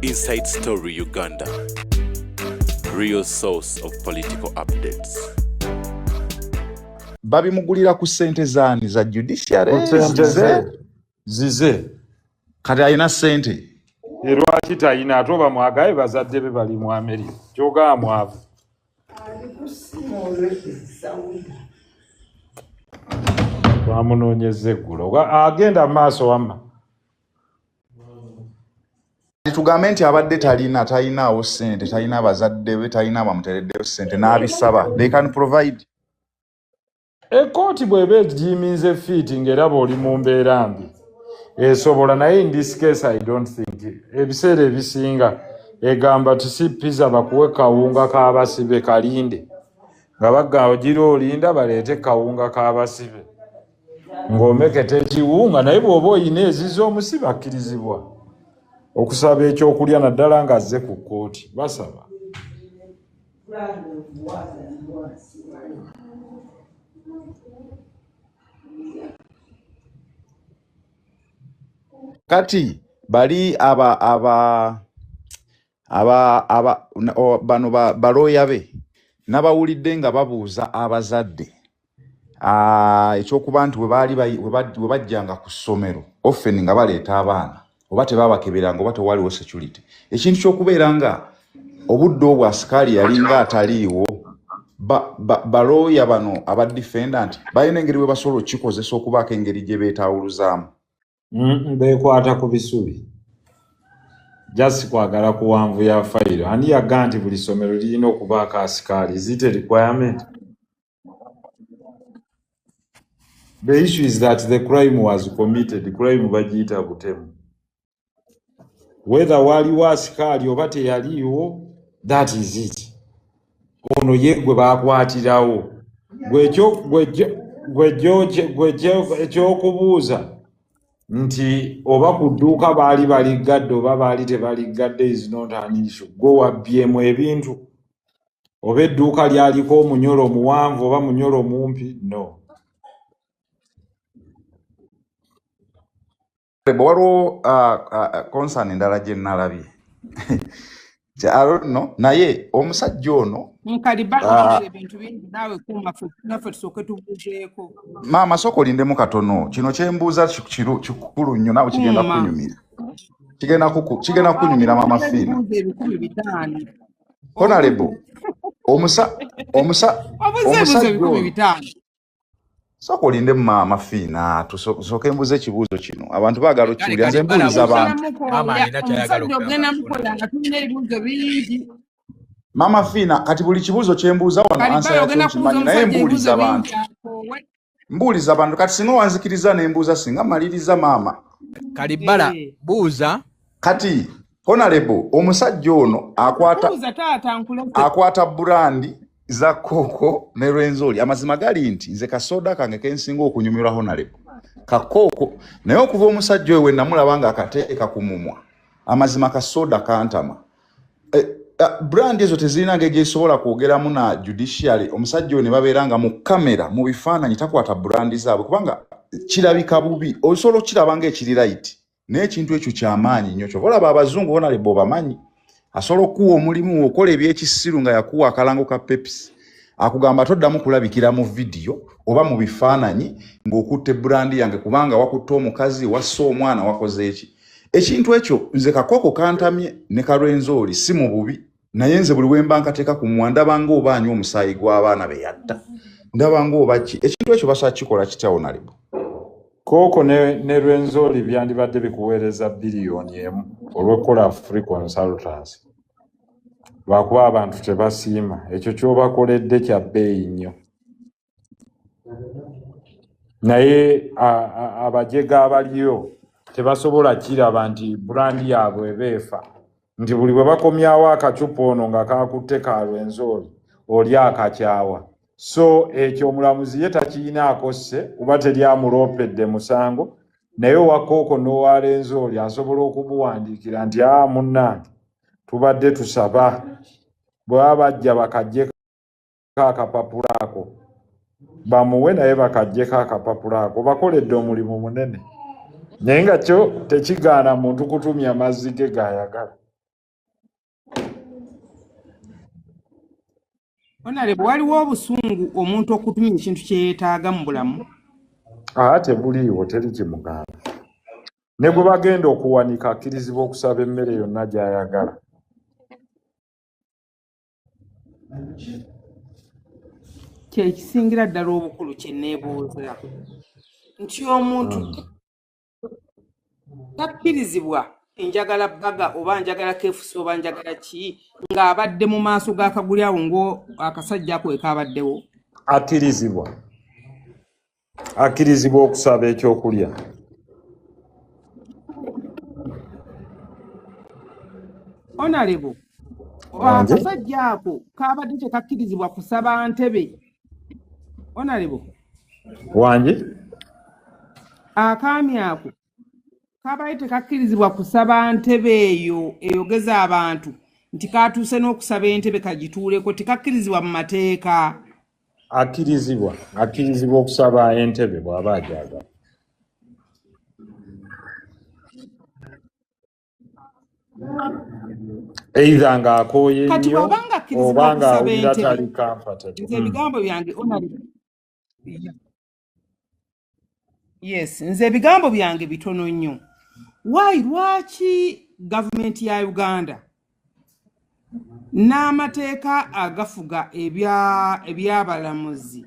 Inside Story Uganda, real source of political updates. Babi mugulira ku sente zani za judiciary zize kati ayina sente lwaki tayina atoba mwagaye bazadde be bali mu Amerika kyogaa mwavu twamunoonyeza eggulo agenda maaso wamma tugambe nti abadde talinawo sente talina abazadde be talina abamutereddeyo sente n'abisaba they can provide. Ekooti bw'eba egiyiminze fiiti ng'eraba oli mu mbeera mbi esobola naye in this case I don't think ebiseera ebisinga egamba tusipiza bakuwe kawunga k'abasibe kalinde nga bagamba ogira olinda baleete kawunga k'abasibe ng'omeketa ekiwunga naye bw'oba oyina eziza omusibe akkirizibwa okusaba ekyokulya naddala ng'azze ku kkooti basaba. Kati bali bano balooya be n'abawulidde nga babuuza abazadde ekyokuba nti bwe bajjanga ku ssomero often nga baleeta abaana oba tebabakeberanga oba tewaliwo security ekintu ky'okubeera nga obudde obwo asikaali yalinga ataliiwo balooya bano aba defendant balina engeri bwe basobola okukikozesa okubaako engeri gye beetaawuluzaamu. Beekwata ku bisubi just kwagala kuwanvuya fayiro ani yaga nti buli ssomero lirina okubaako asikaali is it a requirement? The issue is that the crime was committed. Crime bagiyita butemu. Whether waliwo asikaali oba teyaliiwo that is it. Ono ye gwe baakwatirawo ekyokubuuza nti oba ku dduuka baali baliggadde oba baali tebaliggadde is not an issue. Gwe wabbyemu ebintu oba edduuka lyaliko omunyolo muwanvu oba munyolo mumpi no. Waliwo concern endala gye nnalabye I don't know naye omusajja ono maama sooka olindemu katono kino kyembuuza kikulu nnyo naawe kigenda kunyumira kigenda kunyumira maama Fiina Honorable omusajja sooka olindemu maama Fiina tusooke mbuuze ekibuuzo kino abantu baagala okiwulira nze mbuuliza abantu maama Fiina kati buli kibuuzo kyembuuza wano ansa yakyo nkimanyi naye mbuuliza abantu kati singa wanzikiriza nembuuza singa maliriza maama Kalibala buuza kati Honorable omusajja ono akwata burandi za koko ne Rwenzori amazima gali nti nze kasoda kange kensinga okunyumirwa Honorable kakoko naye okuva omusajja we namulabanga akateeka ku mumwa amazima kasoda kantama brand ezo tezirina ngege esobola kwogeramu na judiciary omusajja ne babeeranga mu kamera mu bifaananyi takwata brandi zaabwe kubanga kirabika bubi osobola okirabanga ekiri right n'ekintu ekyo kyamaanyi nnyo kyobalaba abazungu Honorable bamanyi asobola okuwa omulimu okola ebyekisiru nga yakuwa akalango ka Pepsi akugamba toddamu kulabikira mu video oba mu bifaananyi ng'okutte brandi yange kubanga wakutte omukazi wassa omwana wakoze eki ekintu ekyo nze kakoko kantamye ne Kalwenzori si mu bubi naye nze buli wemba nkateeka ku ndabanga oba anywa omusaayi gw'abaana be yatta ndabanga oba ki ekintu ekyo basobola kikola kitya Honorable Koko ne Rwenzori byandibadde bikuweereza biliyoni emu olw'okukola free consultants lwakuba abantu tebasiima ekyo kyobakoledde kya bbeeyi nnyo naye abajega abaliyo tebasobola kiraba nti brandi yaabwe beefa nti buli bwe bakomyawo akacupa ono nga kakutte ka Rwenzori oli akakyawa so ekyo omulamuzi ye takiyinaako sse kuba teryamuloopedde musango naye owakooko n'owa Rwenzori asobola okubuwandiikira nti munnange tubadde tusaba bwe bajja bakajjeko akapapula ako bamuwe naye bakajjeko akapapula ako bakoledde omulimu munene naye nga kyo tekigaana muntu kutumya amazzi ge gayagala Honorable waliwo obusungu omuntu okutumya ekintu kye yeetaaga mu bulamu. Tebuliiwo, teri kimugamba. Ne bwe bagenda okuwanika akkirizibwa okusaba emmere yonna gy'ayagala. Kye kisingira ddala obukulu kye neebuuza nti omuntu takkirizibwa enjagala bbaga oba njagala keefusi oba njagala ki ng'abadde mu maaso g'akaguli awo ng'akasajja ako ekaabaddewo. Akkirizibwa okusaba ekyokulya. Honorable akasajja ako kaabadde tekakkirizibwa kusaba ntebe. Honorable wange akaami ako kaabadde tekakkirizibwa kusaba ntebe eyo eyogeza abantu nti katuuse n'okusaba entebe kagituuleko, tekakkirizibwa mu mateeka. Akkirizibwa okusaba entebe bw'aba agyagala. Either ng'akooye nnyo oba ng'awulira tali comfortable. Nze ebigambo byange nze ebigambo byange bitono nnyo. Lwaki gavumenti ya Uganda n'amateeka agafuga ebyabalamuzi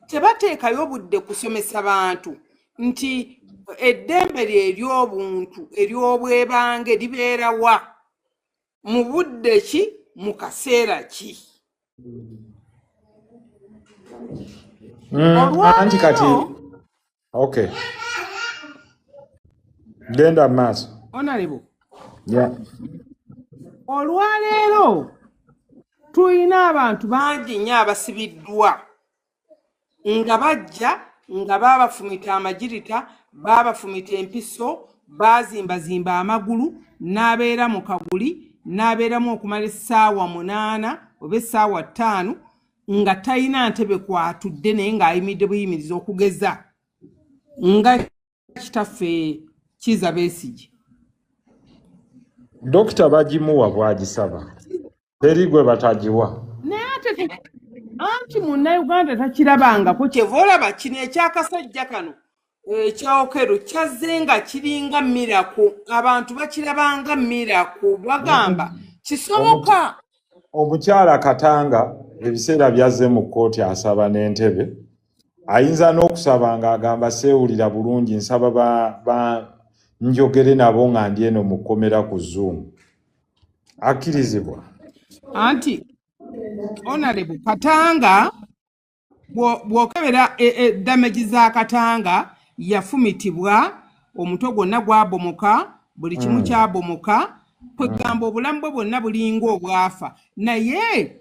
tebateekayo budde kusomesa bantu nti eddembe ery'obuntu ery'obwebange libeera wa mu budde ki mu kaseera ki? Anti kati okay genda maaso. Honorable yeah. Olwaleero tulina abantu bangi nnyo abasibiddwa nga bajja nga baabafumita amagirita, baabafumita empiso, baazimbazimba amagulu, n'abeera mu kaguli, n'abeeramu okumala essaawa 8 oba essaawa 5 nga talina ntebe kwatudde naye ng'ayimidde buyimiriza okugeza nga kitaffe Kiza Besigye. Dokita bagimuwa bw'agisaba. Teri gwe batagiwa. Naye ate anti munnayuganda takirabangako kyeva olaba kino ekyakasajja kano ekyawokero kyazze nga kiringa miraku, abantu bakirabanga miraku, bagamba kisoboka. Omukyala Katanga ebiseera byazze mu kkooti asaba n'entebe, ayinza n'okusaba ng'agamba seewulira bulungi, nsaba njogere nabo nga ndi eno mu kkomera ku Zoom. Akkirizibwa. Anti Honorable Katanga bw'okebera damage za Katanga yafumitibwa, omutwe gwonna gwabomoka, buli kimu kyabomoka, kwegamba obulamu bwe bwonna bulinga obwafa. Naye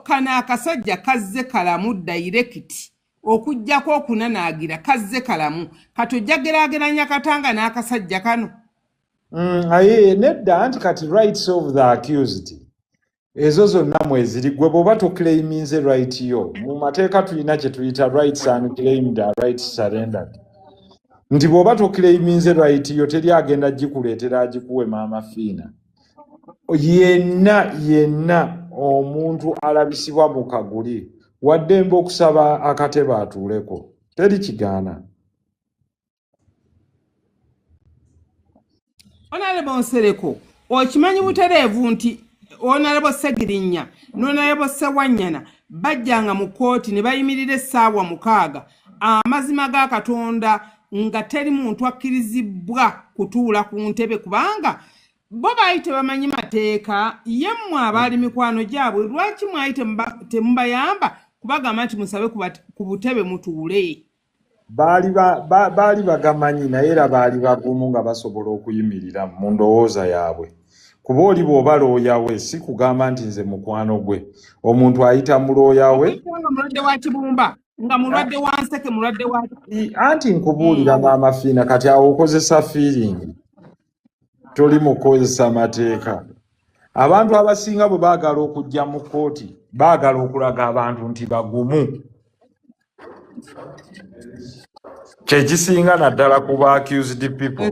kana akasajja kazze kalamu direct okujjako okunanaagira, kazze kalamu. Kati ojjageraageranya Katanga n'akasajja kano. Aye nedda anti kati rights of the accused ezo zonna mweziri, gwe bw'oba toclaiminze right yo mu mateeka tulina kye tuyita rights unclaimed rights surrendered, nti bw'oba toclaiminze right yo teri agenda gikuleetera agikuwe maama fiina. Yenna omuntu alabisibwa mu kaguli waddembe okusaba akatebe atuuleko, teri kigaana. Honorable Nsereko, okimanyi butereevu nti Honorable Segirinnya n'Honorable Sewanyana bajjanga mu kkooti ne bayimirira essaawa 6 amazima ga Katonda nga teri muntu akkirizibwa kutuula ku ntebe kubanga bo baali tebamanyi mateeka. Yemmwe abaali mikwano gyabwe lwaki mwali temubayamba kubagamba nti musabe ku butebe mutuule? Baali bagamanyi naye era baali bagumu nga basobola okuyimirira mu ndowooza yaabwe. Kuba oli bw'oba looya we si kugamba nti nze mukwano gwe. Omuntu ayita mu looya we mulwadde wa Kibumba nga mulwadde wa Nseke, mulwadde wa anti nkubuulira maama Fiina, kati awo okozesa feeling, toli mukozesa mateeka. Abantu abasinga bwe baagala okujja mu kkooti baagala okulaga abantu nti bagumu. Kyekisinga naddala ku ba accused people.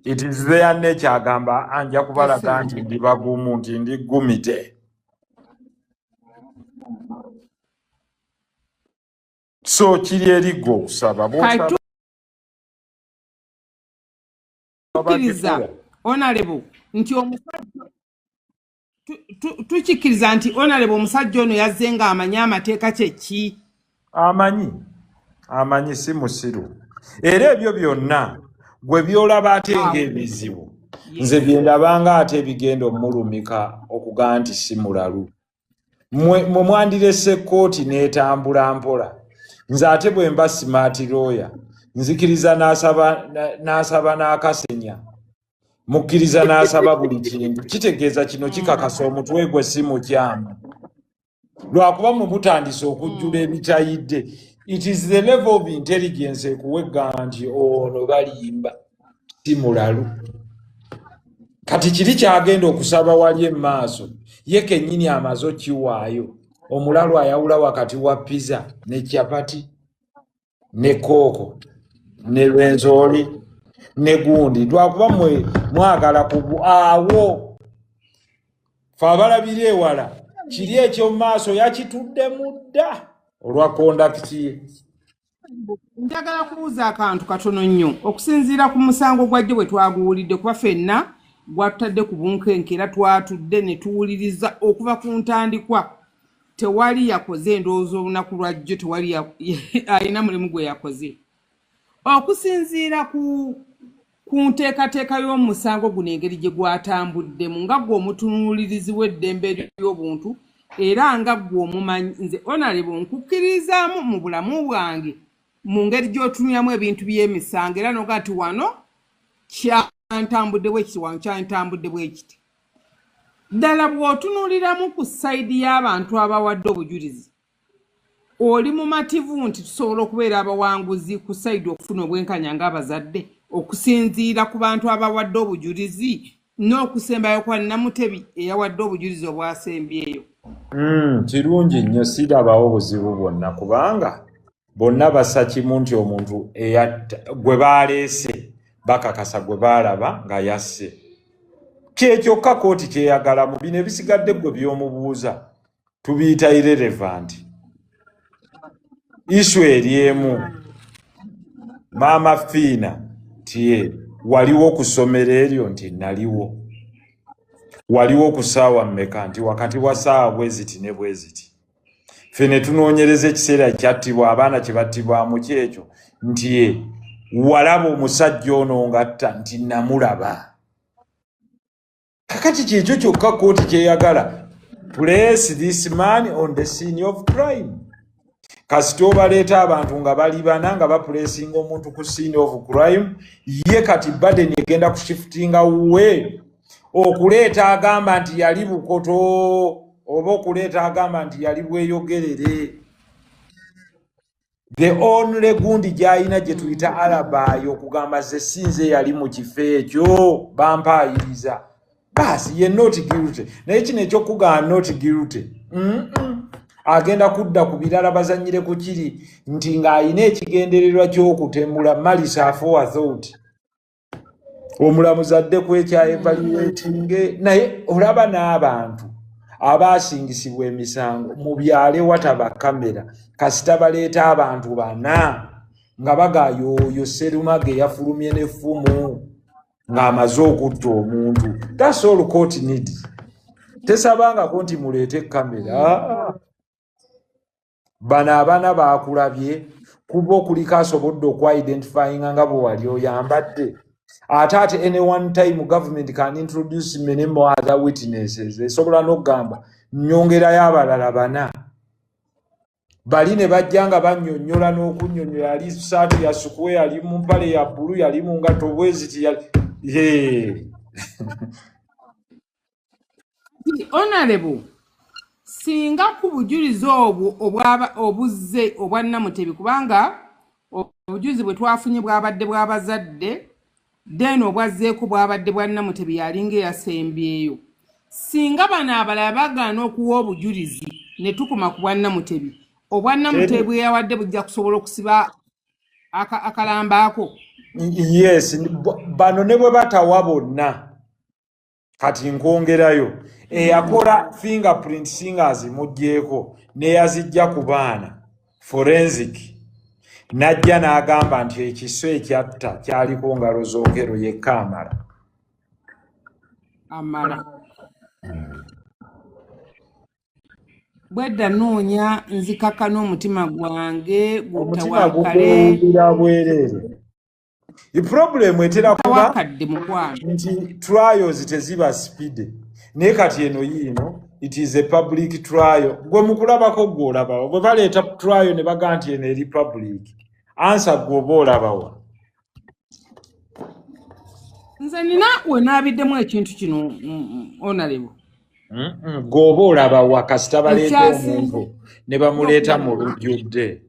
It is their nature agamba anja kubalaga nti ndi bagumu, nti ndi gumite. so kiri erigo okusaba kati tukkiriza honorable nti omusajja tukikkiriza nti honorable omusajja ono yazze nga amanyi amateeka kyeki amanyi si musiru era ebyo byonna gwe byolaba ate ng'ebizibu nze byendabanga ate bigenda omulumika okugaa nti si mulalu mwe mwandirese kkooti n'etambula mpola nze ate bwe mba smart lawyer nzikiriza n'asaba n'akasenya mukkiriza n'asaba buli kintu kitegeeza kino kikakasa omutwe gwe si mukyamu lwakuba mwe mutandise okujjula ebitayidde it is the level of intelligence ekuwegga nti ono balimba si mulalu kati kiri kyagenda okusaba wali emaaso ye kennyini amaze okiwaayo omulalu ayawula wakati wa pizza ne chapati ne kooko ne lwenzoli ne gundi lwakuba mwe mwagala awo fe abalabira ewala kiri ekyo mu maaso yakitudde mudda olwa kondakiti ye. Njagala kubuuza akantu katono nnyo okusinziira ku musango gwajje bwe twaguwulidde kuba ffenna gwatutadde ku bunkenke era twatudde ne tuwuliriza okuva ku ntandikwa tewali yakoze endowooza olunaku lwajjo tewali alina mulimu gwe yakoze okusinziira ku nteekateeka y'omusango guno engeri gye gwatambuddemu nga gwe omutunuulirizi w'eddembe ly'obuntu era nga gwe omumanyi nze honorable nkukkiririzaamu mu bulamu bwange mu ngeri gy'otunulamu ebintu by'emisango era noga nti wano kyantambudde bwekiti wano kyantambudde bwekiti ddala bw'otunuuliramu ku sayidi y'abantu abawadde obujulizi oli mumativu nti tusobola okubeera abawanguzi ku sayidi okufuna obwenkanya ng'abazadde okusinziira ku bantu abawadde obujulizi n'okusembayo kwa Namutebi eyawadde obujulizi obwasembyeyo. Kirungi nnyo sirabawo obuzibu bwonna kubanga bonna bassa kimu nti omuntu gwe baleese bakakasa gwe balaba nga yasse kyekyokka kooti kyeyagala mu bino ebisigadde gwe by'omubuuza tubiyita irrelevant isu eryemu maama Fiina tiye waliwo ku ssomero eryo nti naliwo waliwo ku ssaawa mmeka nti wakati wa ssaawa bweziti ne bweziti ffe ne tunoonyereza ekiseera kyattibwa abaana kye battibwamu kyekyo nti ye walaba omusajja ono ngatta nti namulaba kakati kyekyo kyokka kooti kyeyagala place this man on the scene of crime kasita obaleeta abantu nga bali bana nga bapulesinga omuntu ku scene of crime ye kati baden egenda kushifutinga we okuleeta agamba nti yali bukoto oba okuleeta agamba nti yali bweyogerere the only gundi gy'alina gye tuyita alabayo okugamba ze sinze yali mu kifo ekyo bampaayiriza basi ye not guilty naye kino ekyokugamba not guilty agenda kudda ku birala bazanyire ku kiri nti ng'alina ekigendererwa ky'okutemmula malisa for thought omulamuzi adde ku ekya evaluating naye olaba n'abantu abasingisibwa emisango mu byale wataba kamera kasita baleeta abantu bana nga bagaayo oyo Serumage yafulumye n'effumu ng'amaze okutta omuntu that's all court needs tesabangako nti muleete kamera bano abaana baakulabye kuba okuliko asobodde okwidentifyinga nga bwe wali oyambadde ate any one time government can introduce many more other witnesses esobola n'okugamba nnyongerayo abalala bana bali ne bajja nga bannyonnyola n'okunnyonnyola yali saati ya sukwe yali mu mpale ya bbulu yali mu ngatto bweziti honorable singa ku bujulizi obwo obuzze obwa Namutebi kubanga obujulizi bwe twafunye bwabadde bw'abazadde then obwazzeeko bwabadde bwa Namutebi yalinga eyasembyeyo singa bano abalala bagaana okuwa obujulizi ne tukuma ku bwa Namutebi obwa Namutebi bwe yawadde bujja kusobola okusiba akalambaako yes bano ne bwe batawa bonna kati nkwongerayo eyakola fingerprint singers muggyeko neyazijja ku baana forensic Najja n'agamba nti ekiso ekyatta kyaliko ngalo zookero yekka amala bwedda noonya nzikaka n'omutima gwange gutawakale bwereere. Iproblemu etera kuba tawakadde mukwano nti trials teziba speed. Naye kati eno yiino it is a public trial. Gwe mukulabako gwe olabawo. Bwe baleeta trial ne baga nti eno eri public. Ansa gwe oba olabawa. nze nina we naabiddemu ekintu kino onalebo Gwe oba olabawa kasita baleeta omuntu ne bamuleeta mu lujjudde.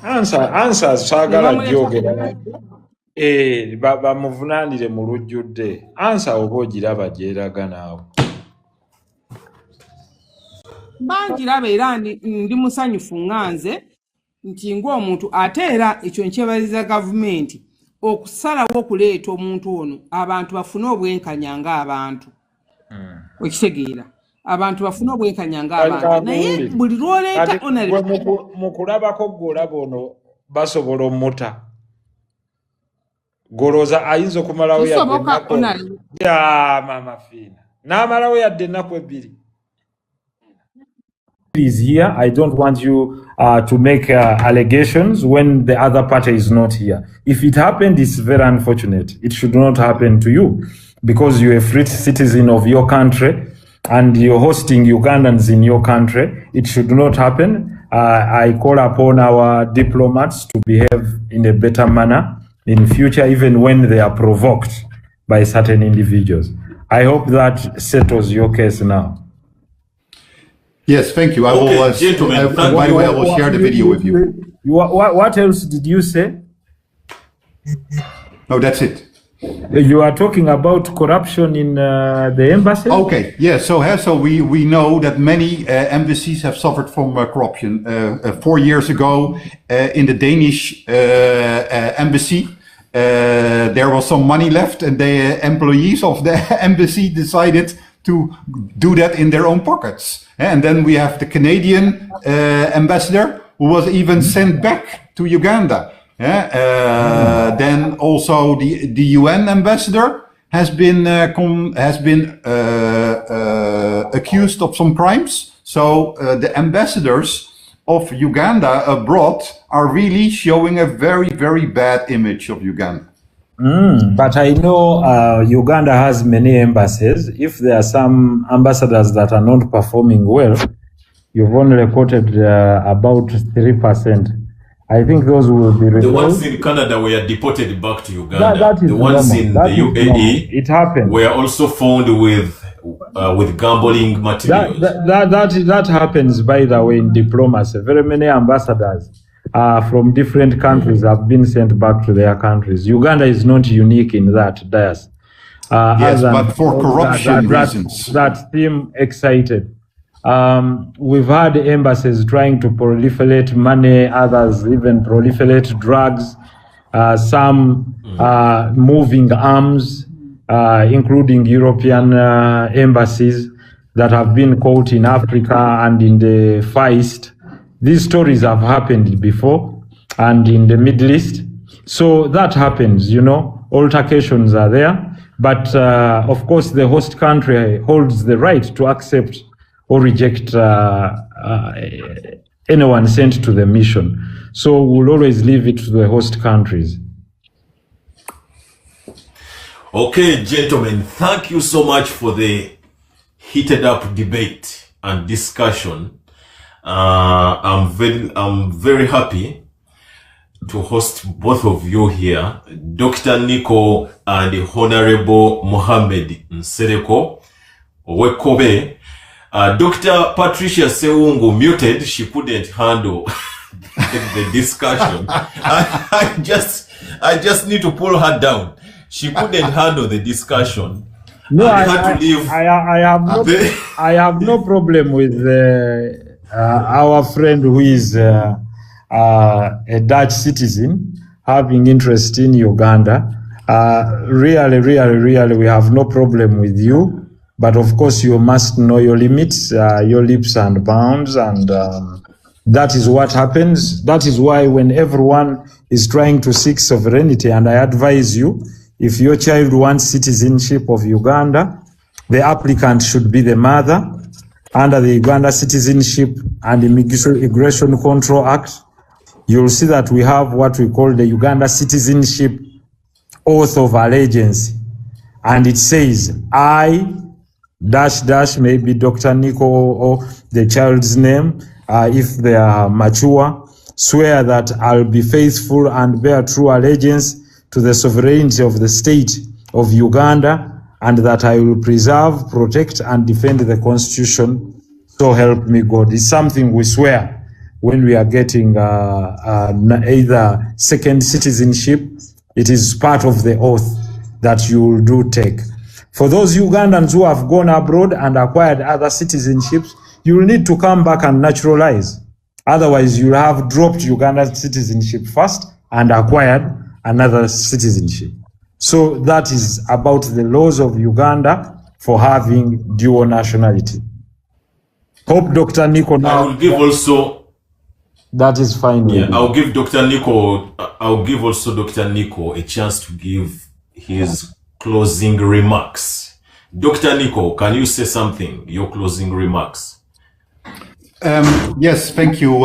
Ansa saagala gyogera bamuvunaanire mu lujjudde. Ansa oba ogiraba gyeraga naawe. Bangiraba era ndi musanyufu nganze nti ng'omuntu ate era ekyo nkyebaliza gavumenti okusalawo okuleeta omuntu ono abantu bafune obwenkanya ng'abantu. Okitegeera abantu bafune obwenkanya ng'abantu naye buli lw'oleeta mu kulabako gwe olaba ono basobola omutta. Golooza ayinza okumalawo mama fiina n'amalawo yadde ennaku ebbiri. Is here. I don't want you to make allegations when the other party is not here. If it happened, it's very unfortunate. It should not happen to you because you're a free citizen of your country and you're hosting Ugandans in your country. It should not happen. I call upon our diplomats to behave in a better manner in future, even when they are provoked by certain individuals. I hope that settles your case now. Yes, thank you. I will, gentlemen, by the way, I will share the video with you. What else did you say? No, that's it. You are talking about corruption in the embassy? Okay, yeah, so we know that many embassies have suffered from corruption. 4 years ago, in the Danish embassy, there was some money left and the employees of the embassy decided to do that in their own pockets. And then we have the Canadian ambassador who was even sent back to Uganda. Then also the UN ambassador has been accused of some crimes. So the ambassadors of Uganda abroad are really showing a very, very bad image of Uganda. But I know Uganda has many embassies. If there are some ambassadors that are not performing well, you've only reported about 3%. I think those will be reported. The ones in Canada were deported back to Uganda. The ones in the UAE it happened. Were also found with gambling materials. That happens, by the way, in diplomacy. Very many ambassadors from different countries have been sent back to their countries. Uganda is not unique in that, yes. Yes, but for corruption reasons. That theme excited. We've had embassies trying to proliferate money, others even proliferate drugs, some moving arms, including European embassies that have been caught in Africa and in the Far East. These stories have happened before and in the Middle East. So that happens, you know, altercations are there. But of course, the host country holds the right to accept or reject anyone sent to the mission. So we'll always leave it to the host countries. Okay, gentlemen, thank you so much for the heated up debate and discussion. I'm very happy to host both of you here, Dr. Nico and Honorable Mohammed Nsereko Wekobe. Dr. Patricia Sewungu muted, she couldn't handle the discussion. I just need to pull her down. She couldn't handle the discussion. No, I have no problem with our friend who is a Dutch citizen having interest in Uganda. Really, we have no problem with you. but of course you must know your limits, your leaps and bounds, and that is what happens. That is why when everyone is trying to seek sovereignty, and I advise you, if your child wants citizenship of Uganda, the applicant should be the mother under the Uganda Citizenship and Immigration Control Act. You'll see that we have what we call the Uganda Citizenship Oath of Allegiance. And it says, I, dash, dash, maybe Dr. Nico or the child's name, if they are mature, swear that I'll be faithful and bear true allegiance to the sovereignty of the state of Uganda, and that I will preserve, protect, and defend the Constitution. So help me God. It's something we swear when we are getting either second citizenship. It is part of the oath that you will do take. For those Ugandans who have gone abroad and acquired other citizenships, you will need to come back and naturalize. Otherwise, you'll have dropped Ugandan citizenship first and acquired another citizenship. So that is about the laws of Uganda for having dual nationality. Hope Dr. Nico now. I will give also. That is fine. Yeah, I'll give Dr. Nico. I'll give also Dr. Nico a chance to give his closing remarks. Dr. Nico, can you say something? Your closing remarks. Yes, thank you,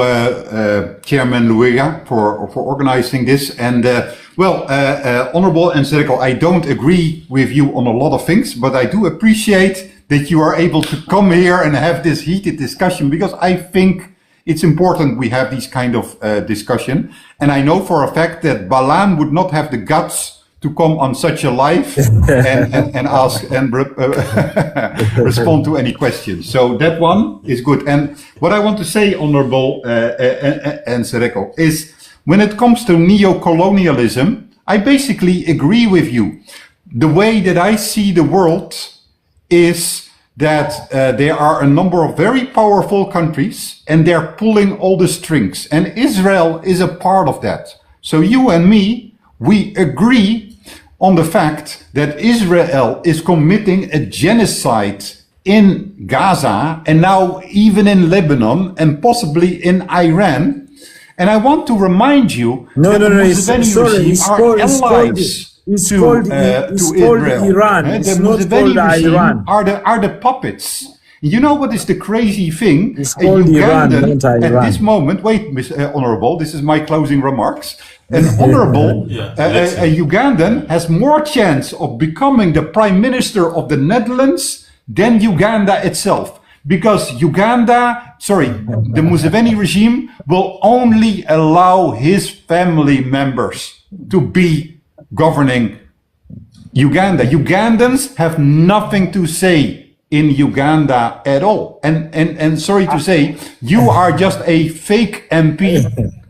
Chairman Luega, for organizing this. And Honorable Nsereko, I don't agree with you on a lot of things, but I do appreciate that you are able to come here and have this heated discussion, because I think it's important we have these kind of discussion. And I know for a fact that Balan would not have the guts to come on such a live and ask and respond to any questions. So that one is good. And what I want to say, Honorable Nsereko, is when it comes to neo-colonialism, I basically agree with you. The way that I see the world is that there are a number of very powerful countries and they're pulling all the strings. And Israel is a part of that. So you and me, we agree on the fact that Israel is committing a genocide in Gaza and now even in Lebanon and possibly in Iran. And I want to remind you that the Museveni regime are allies to Israel. The Museveni regime are the puppets. You know what is the crazy thing? It's called Iran, not Iran. At this moment, wait, Honorable, this is my closing remarks. An honorable a Ugandan has more chance of becoming the Prime Minister of the Netherlands than Uganda itself. Because the Museveni regime will only allow his family members to be governing Uganda. Ugandans have nothing to say in Uganda at all. And sorry to say, you are just a fake MP.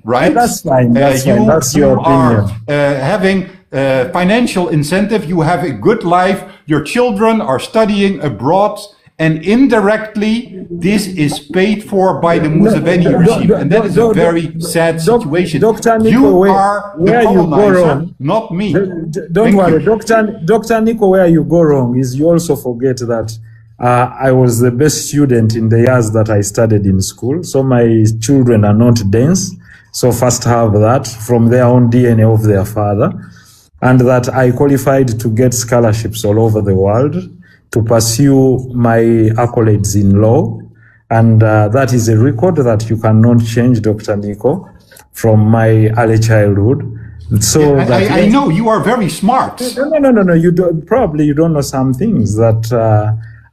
Right? That's fine. That's fine. That's your opinion. Having financial incentive. You have a good life. Your children are studying abroad. And indirectly, this is paid for by the Museveni regime. And that is a very sad situation. Dr. Nico, you are the colonizer, not me. Don't worry. Dr. Nico, where you go wrong is you also forget that I was the best student in the years that I studied in school. So my children are not dense. So first have that from their own DNA of their father, and that I qualified to get scholarships all over the world to pursue my accolades in law. And that is a record that you cannot change, Dr. Nico, from my early childhood. So yeah, I know you are very smart. No. You don't know some things that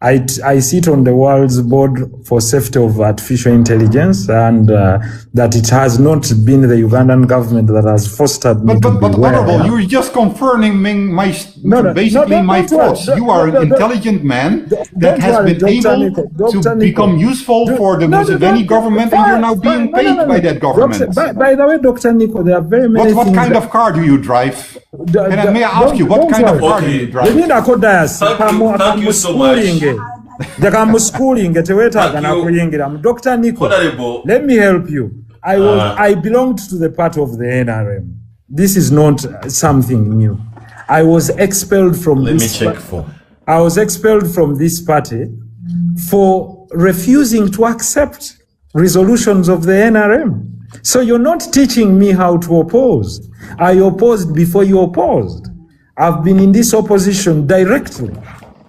I sit on the world's board for safety of artificial intelligence, and that it has not been the Ugandan government that has fostered me to be Honorable, you're just confirming my thoughts. You are an intelligent man that has been able to become useful for the Museveni government, and you're now being paid by that government. By the way, Dr. Nico, there are very many What kind of car do you drive? May I ask you, what kind of car do you drive? Thank you so much. Dr. Nico, let me help you. I belonged to the part of the NRM. This is not something new. I was expelled from I was expelled from this party for refusing to accept resolutions of the NRM. So you're not teaching me how to oppose. I opposed before you opposed. I've been in this opposition directly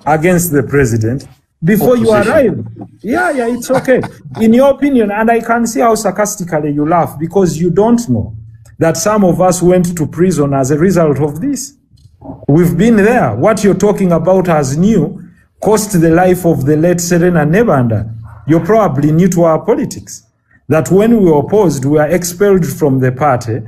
against the president before you arrived. Yeah, it's okay. In your opinion, and I can see how sarcastically you laugh because you don't know that some of us went to prison as a result of this. We've been there. What you're talking about as new cost the life of the late Serena Nebanda. You're probably new to our politics. That when we opposed, we were expelled from the party,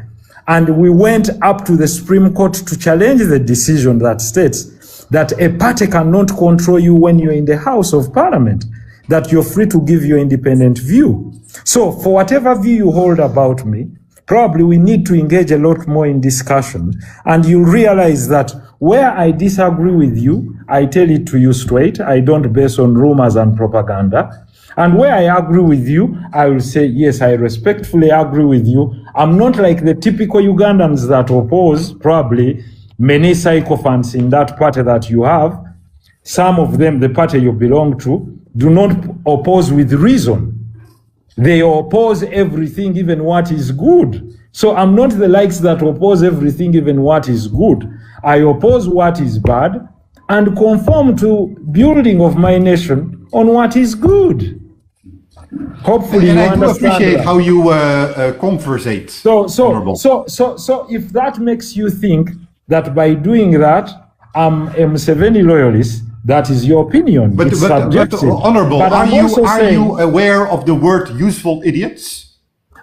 and we went up to the Supreme Court to challenge the decision that states that a party cannot control you when you're in the House of Parliament, that you're free to give your independent view. So for whatever view you hold about me, probably we need to engage a lot more in discussion, and you'll realize that where I disagree with you, I tell it to you straight. I don't base on rumors and propaganda. And where I agree with you, I will say, yes, I respectfully agree with you. I'm not like the typical Ugandans that oppose, probably many sycophants in that party that you have. Some of them, the party you belong to, do not oppose with reason. They oppose everything, even what is good. So I'm not the likes that oppose everything, even what is good. I oppose what is bad and conform to building of my nation on what is good. Hopefully and you I do understand appreciate that. how you conversate. So if that makes you think that by doing that, I'm a Museveni loyalist, that is your opinion. But, It's but subjective. Honorable, But are I'm you also saying, aware of the word useful idiots?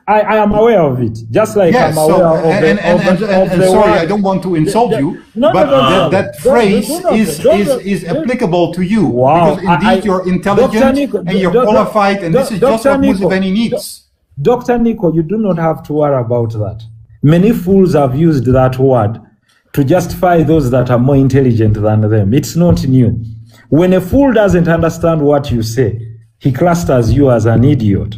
I am aware of it, just like Yes, I'm aware of the sorry, word. I don't want to insult you, No, but no, that phrase is applicable to you. Wow. Because indeed you're intelligent and you're qualified, and this is just what Museveni needs. Dr. Nico, you do not have to worry about that. Many fools have used that word to justify those that are more intelligent than them. It's not new. When a fool doesn't understand what you say, he clusters you as an idiot.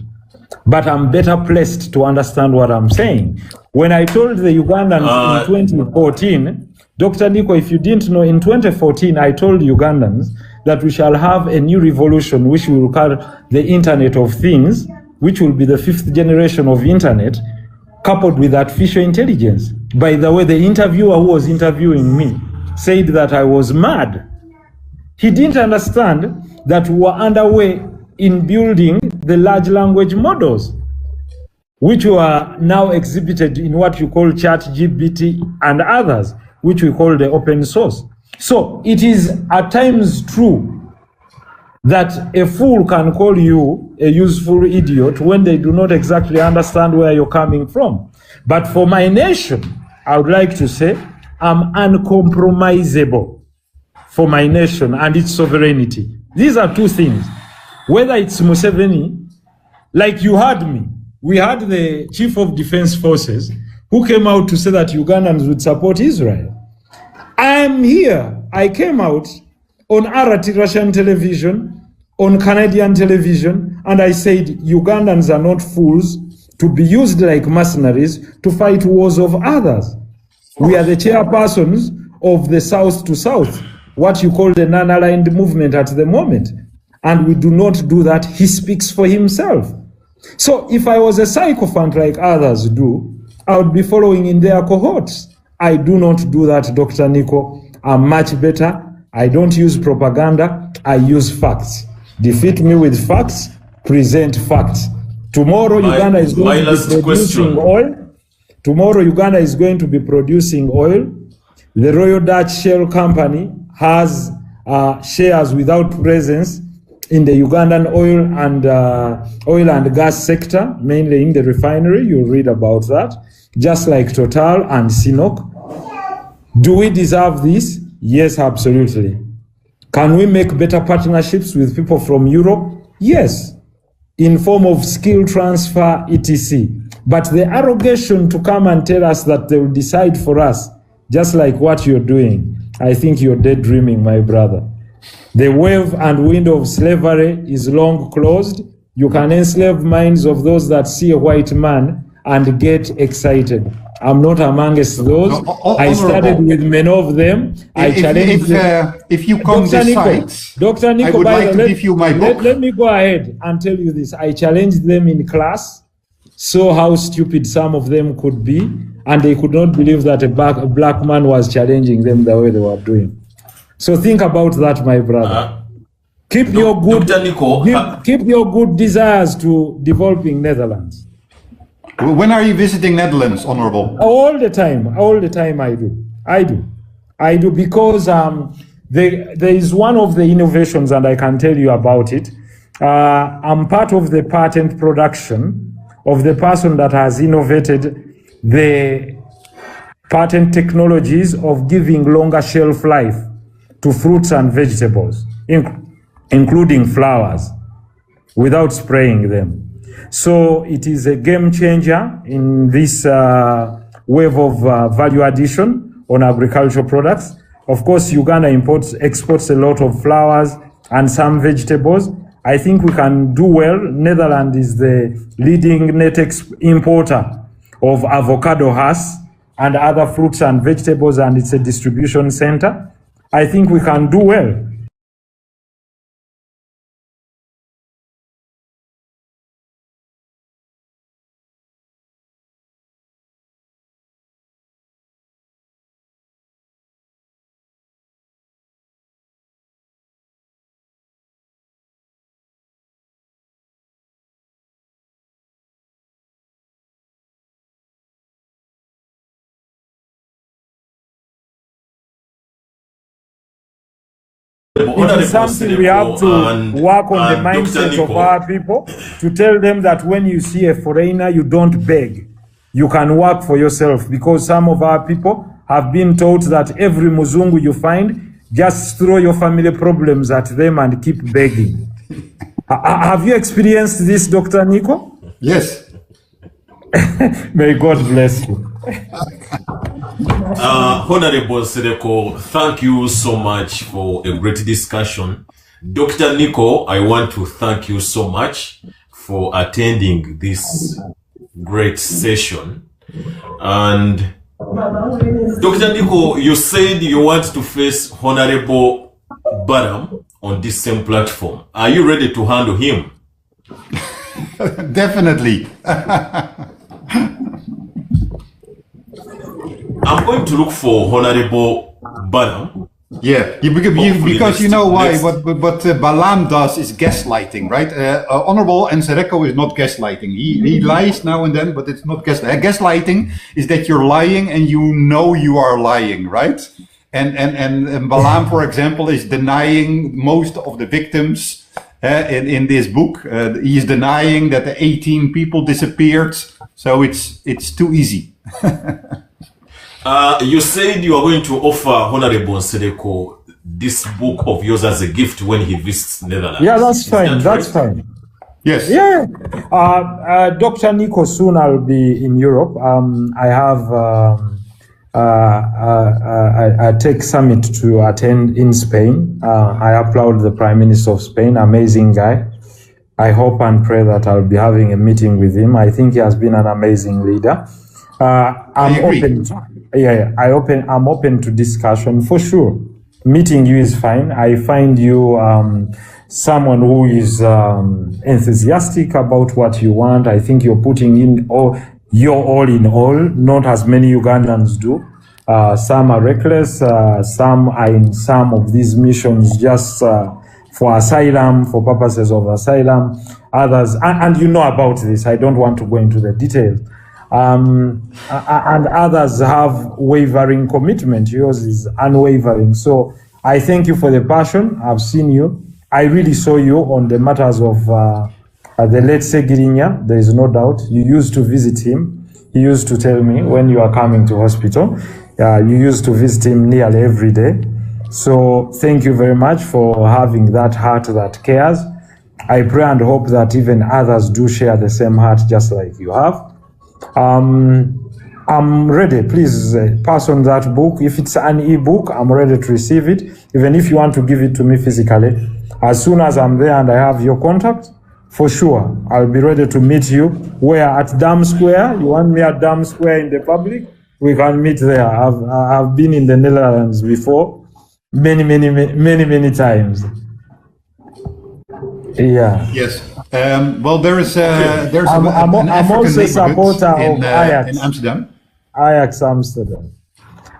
But I'm better placed to understand what I'm saying. When I told the Ugandans in 2014, Dr. Nico, if you didn't know, in 2014, I told Ugandans that we shall have a new revolution, which we will call the Internet of Things, which will be the 5th generation of Internet, coupled with artificial intelligence. By the way, the interviewer who was interviewing me said that I was mad. He didn't understand that we were underway in building the large language models, which were now exhibited in what you call ChatGPT and others, which we call the open source. So it is at times true that a fool can call you a useful idiot when they do not exactly understand where you're coming from. But for my nation, I would like to say I'm uncompromisable for my nation and its sovereignty. These are two things. Whether it's Museveni, like you heard me, we had the Chief of Defense Forces who came out to say that Ugandans would support Israel. I'm here. I came out on RT Russian television, on Canadian television, and I said Ugandans are not fools to be used like mercenaries to fight wars of others. We are the chairpersons of the South to South, what you call the non-aligned movement at the moment. And we do not do that. He speaks for himself. So if I was a sycophant like others do, I would be following in their cohorts. I do not do that, Dr. Nico. I'm much better. I don't use propaganda. I use facts. Defeat me with facts, present facts. Tomorrow, Uganda is going to be producing oil. Tomorrow, Uganda is going to be producing oil. The Royal Dutch Shell Company has shares without presence in the Ugandan oil and gas sector, mainly in the refinery. You'll read about that, just like Total and Sinok. Do we deserve this? Yes, absolutely. Can we make better partnerships with people from Europe? Yes, in form of skill transfer, etc. But the arrogation to come and tell us that they will decide for us, just like what you're doing, I think you're daydreaming, my brother. The wave and window of slavery is long closed. You can enslave minds of those that see a white man and get excited. I'm not amongst those. I started with many of them. I challenged them. If you come this side, Dr. Nico, I would like to give you my book. Let me go ahead and tell you this. I challenged them in class, saw how stupid some of them could be, and they could not believe that a black man was challenging them the way they were doing. So think about that, my brother. Keep your good desires to developing Netherlands. When are you visiting Netherlands, Honorable? All the time I do because there is one of the innovations, and I can tell you about it. I'm part of the patent production of the person that has innovated the patent technologies of giving longer shelf life to fruits and vegetables, including flowers, without spraying them. So it is a game changer in this wave of value addition on agricultural products. Of course, Uganda exports a lot of flowers and some vegetables. I think we can do well. Netherlands is the leading net importer of avocado husk and other fruits and vegetables, and it's a distribution center. I think we can do well. It is something we have to work on the mindset of our people, to tell them that when you see a foreigner, you don't beg. You can work for yourself, because some of our people have been taught that every Muzungu you find, just throw your family problems at them and keep begging. Have you experienced this, Dr. Nico? Yes. May God bless you. Honorable Nsereko, thank you so much for a great discussion. Dr. Nico, I want to thank you so much for attending this great session. And Dr. Nico, you said you want to face Honorable Badam on this same platform. Are you ready to handle him? Definitely. I'm going to look for Honorable Badam. Yeah, because you know why. What Balam does is gaslighting, right? Honorable Nsereko is not gaslighting. He lies now and then, but it's not gaslighting. Gaslighting is that you're lying and you know you are lying, right? And Balam, for example, is denying most of the victims in this book. He is denying that the 18 people disappeared. So it's too easy. You said you are going to offer Honorable Nsereko this book of yours as a gift when he visits Netherlands. Yeah, that's fine. That's fine. Yes. Yeah. Dr. Nico, soon I'll be in Europe. I have a tech summit to attend in Spain. I applaud the Prime Minister of Spain, amazing guy. I hope and pray that I'll be having a meeting with him. I think he has been an amazing leader. I'm open. I'm open to discussion for sure. Meeting you is fine. I find you someone who is enthusiastic about what you want. I think you're putting in your all in all, not as many Ugandans do. Some are reckless. Some are in some of these missions just for asylum, for purposes of asylum. Others, and you know about this. I don't want to go into the details. And others have wavering commitment. Yours is unwavering. So I thank you for the passion. I've seen you. I really saw you on the matters of the late Segirinya. There is no doubt. You used to visit him. He used to tell me when you are coming to hospital. You used to visit him nearly every day. So thank you very much for having that heart that cares. I pray and hope that even others do share the same heart just like you have. I'm ready. Please pass on that book. If it's an e-book, I'm ready to receive it. Even if you want to give it to me physically, as soon as I'm there and I have your contact, for sure, I'll be ready to meet you. Where at Dam Square? You want me at Dam Square in the public? We can meet there. I've been in the Netherlands before, many times. Yeah. Yes. Well, there's I'm an African also a neighborhood supporter of in Ajax. Amsterdam. Ajax Amsterdam.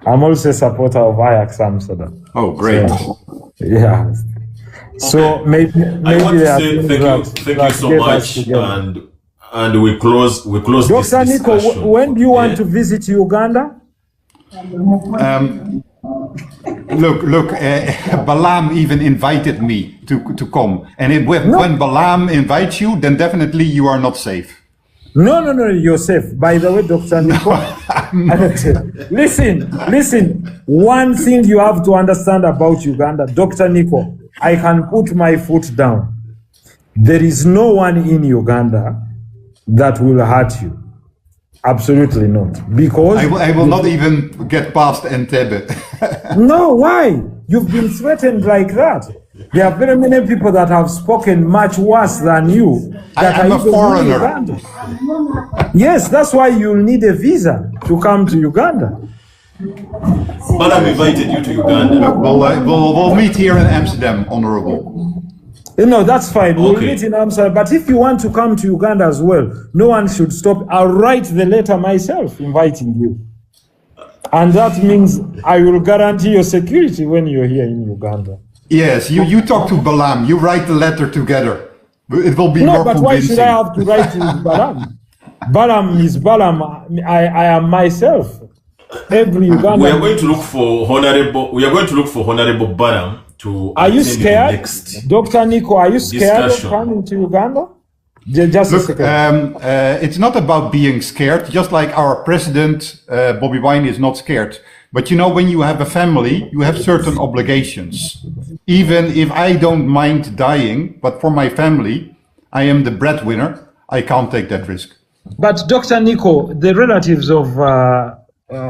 I'm also a supporter of Ajax Amsterdam. Oh, great. Yeah. So maybe I want to there are say things thank you that so get us much, together. and we close this Dr. Nico, discussion. when do you want Yeah? to visit Uganda? Look, Balaam even invited me to come. And when Balaam invites you, then definitely you are not safe. No, you're safe. By the way, Dr. Nico, listen. One thing you have to understand about Uganda, Dr. Nico, I can put my foot down. There is no one in Uganda that will hurt you. Absolutely not. Because I will not even get past Entebbe. No, why? You've been threatened like that. There are very many people that have spoken much worse than you. I'm a foreigner. Yes, that's why you'll need a visa to come to Uganda. But I've invited you to Uganda. We'll meet here in Amsterdam, Honorable. No, that's fine. We'll Okay. meet in Amsterdam. But if you want to come to Uganda as well, no one should stop. I'll write the letter myself inviting you. And that means I will guarantee your security when you're here in Uganda. Yes, you talk to Balaam. You write the letter together. It will be No, more but why convincing. should I have to write to Balaam? Balaam is Balaam. I am myself. Every Ugandan. We are going to look for Honorable Balaam to Are you attend the scared, next Dr. Nico? Are you scared discussion. of coming to Uganda? Just a Look, second. it's not about being scared, just like our president, Bobby Wine, is not scared. But you know, when you have a family, you have certain obligations. Even if I don't mind dying, but for my family, I am the breadwinner, I can't take that risk. But Dr. Nico, the relatives of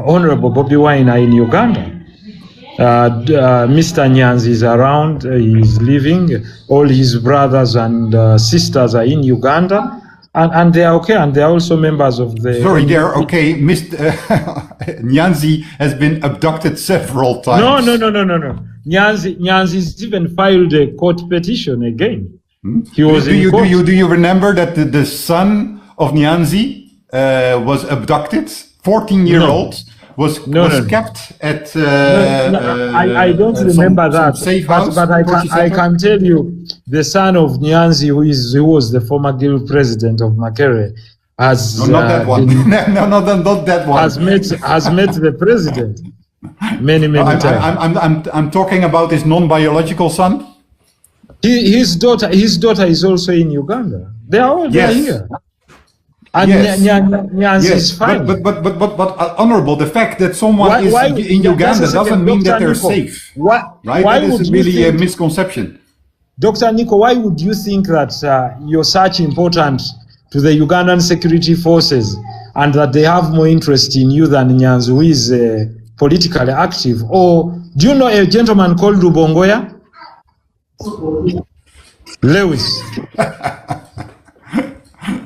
Honorable Bobby Wine are in Uganda. Mr. Nyanzi is around, he's living. All his brothers and sisters are in Uganda. And they are okay, and they are also members of the... Sorry, they're okay. Mr. Nyanzi has been abducted several times. No. Nyanzi's even filed a court petition again. He was do you remember that the son of Nyanzi was abducted? 14-year-old was kept at I don't remember that, safe house, but I can tell you the son of Nyanzi, who was the former guild president of Makerere, has not that one. Not that one. has met the president many times. I'm talking about his non-biological son. His daughter is also in Uganda. They are all here. And Yes. Nyanzi is fine. But honorable, the fact that someone is in Uganda doesn't mean that they're safe. Right? That is really a misconception. Dr. Nico, why would you think that you're such important to the Ugandan security forces and that they have more interest in you than Nyanzi, who is politically active? Or do you know a gentleman called Rubongoya? Lewis.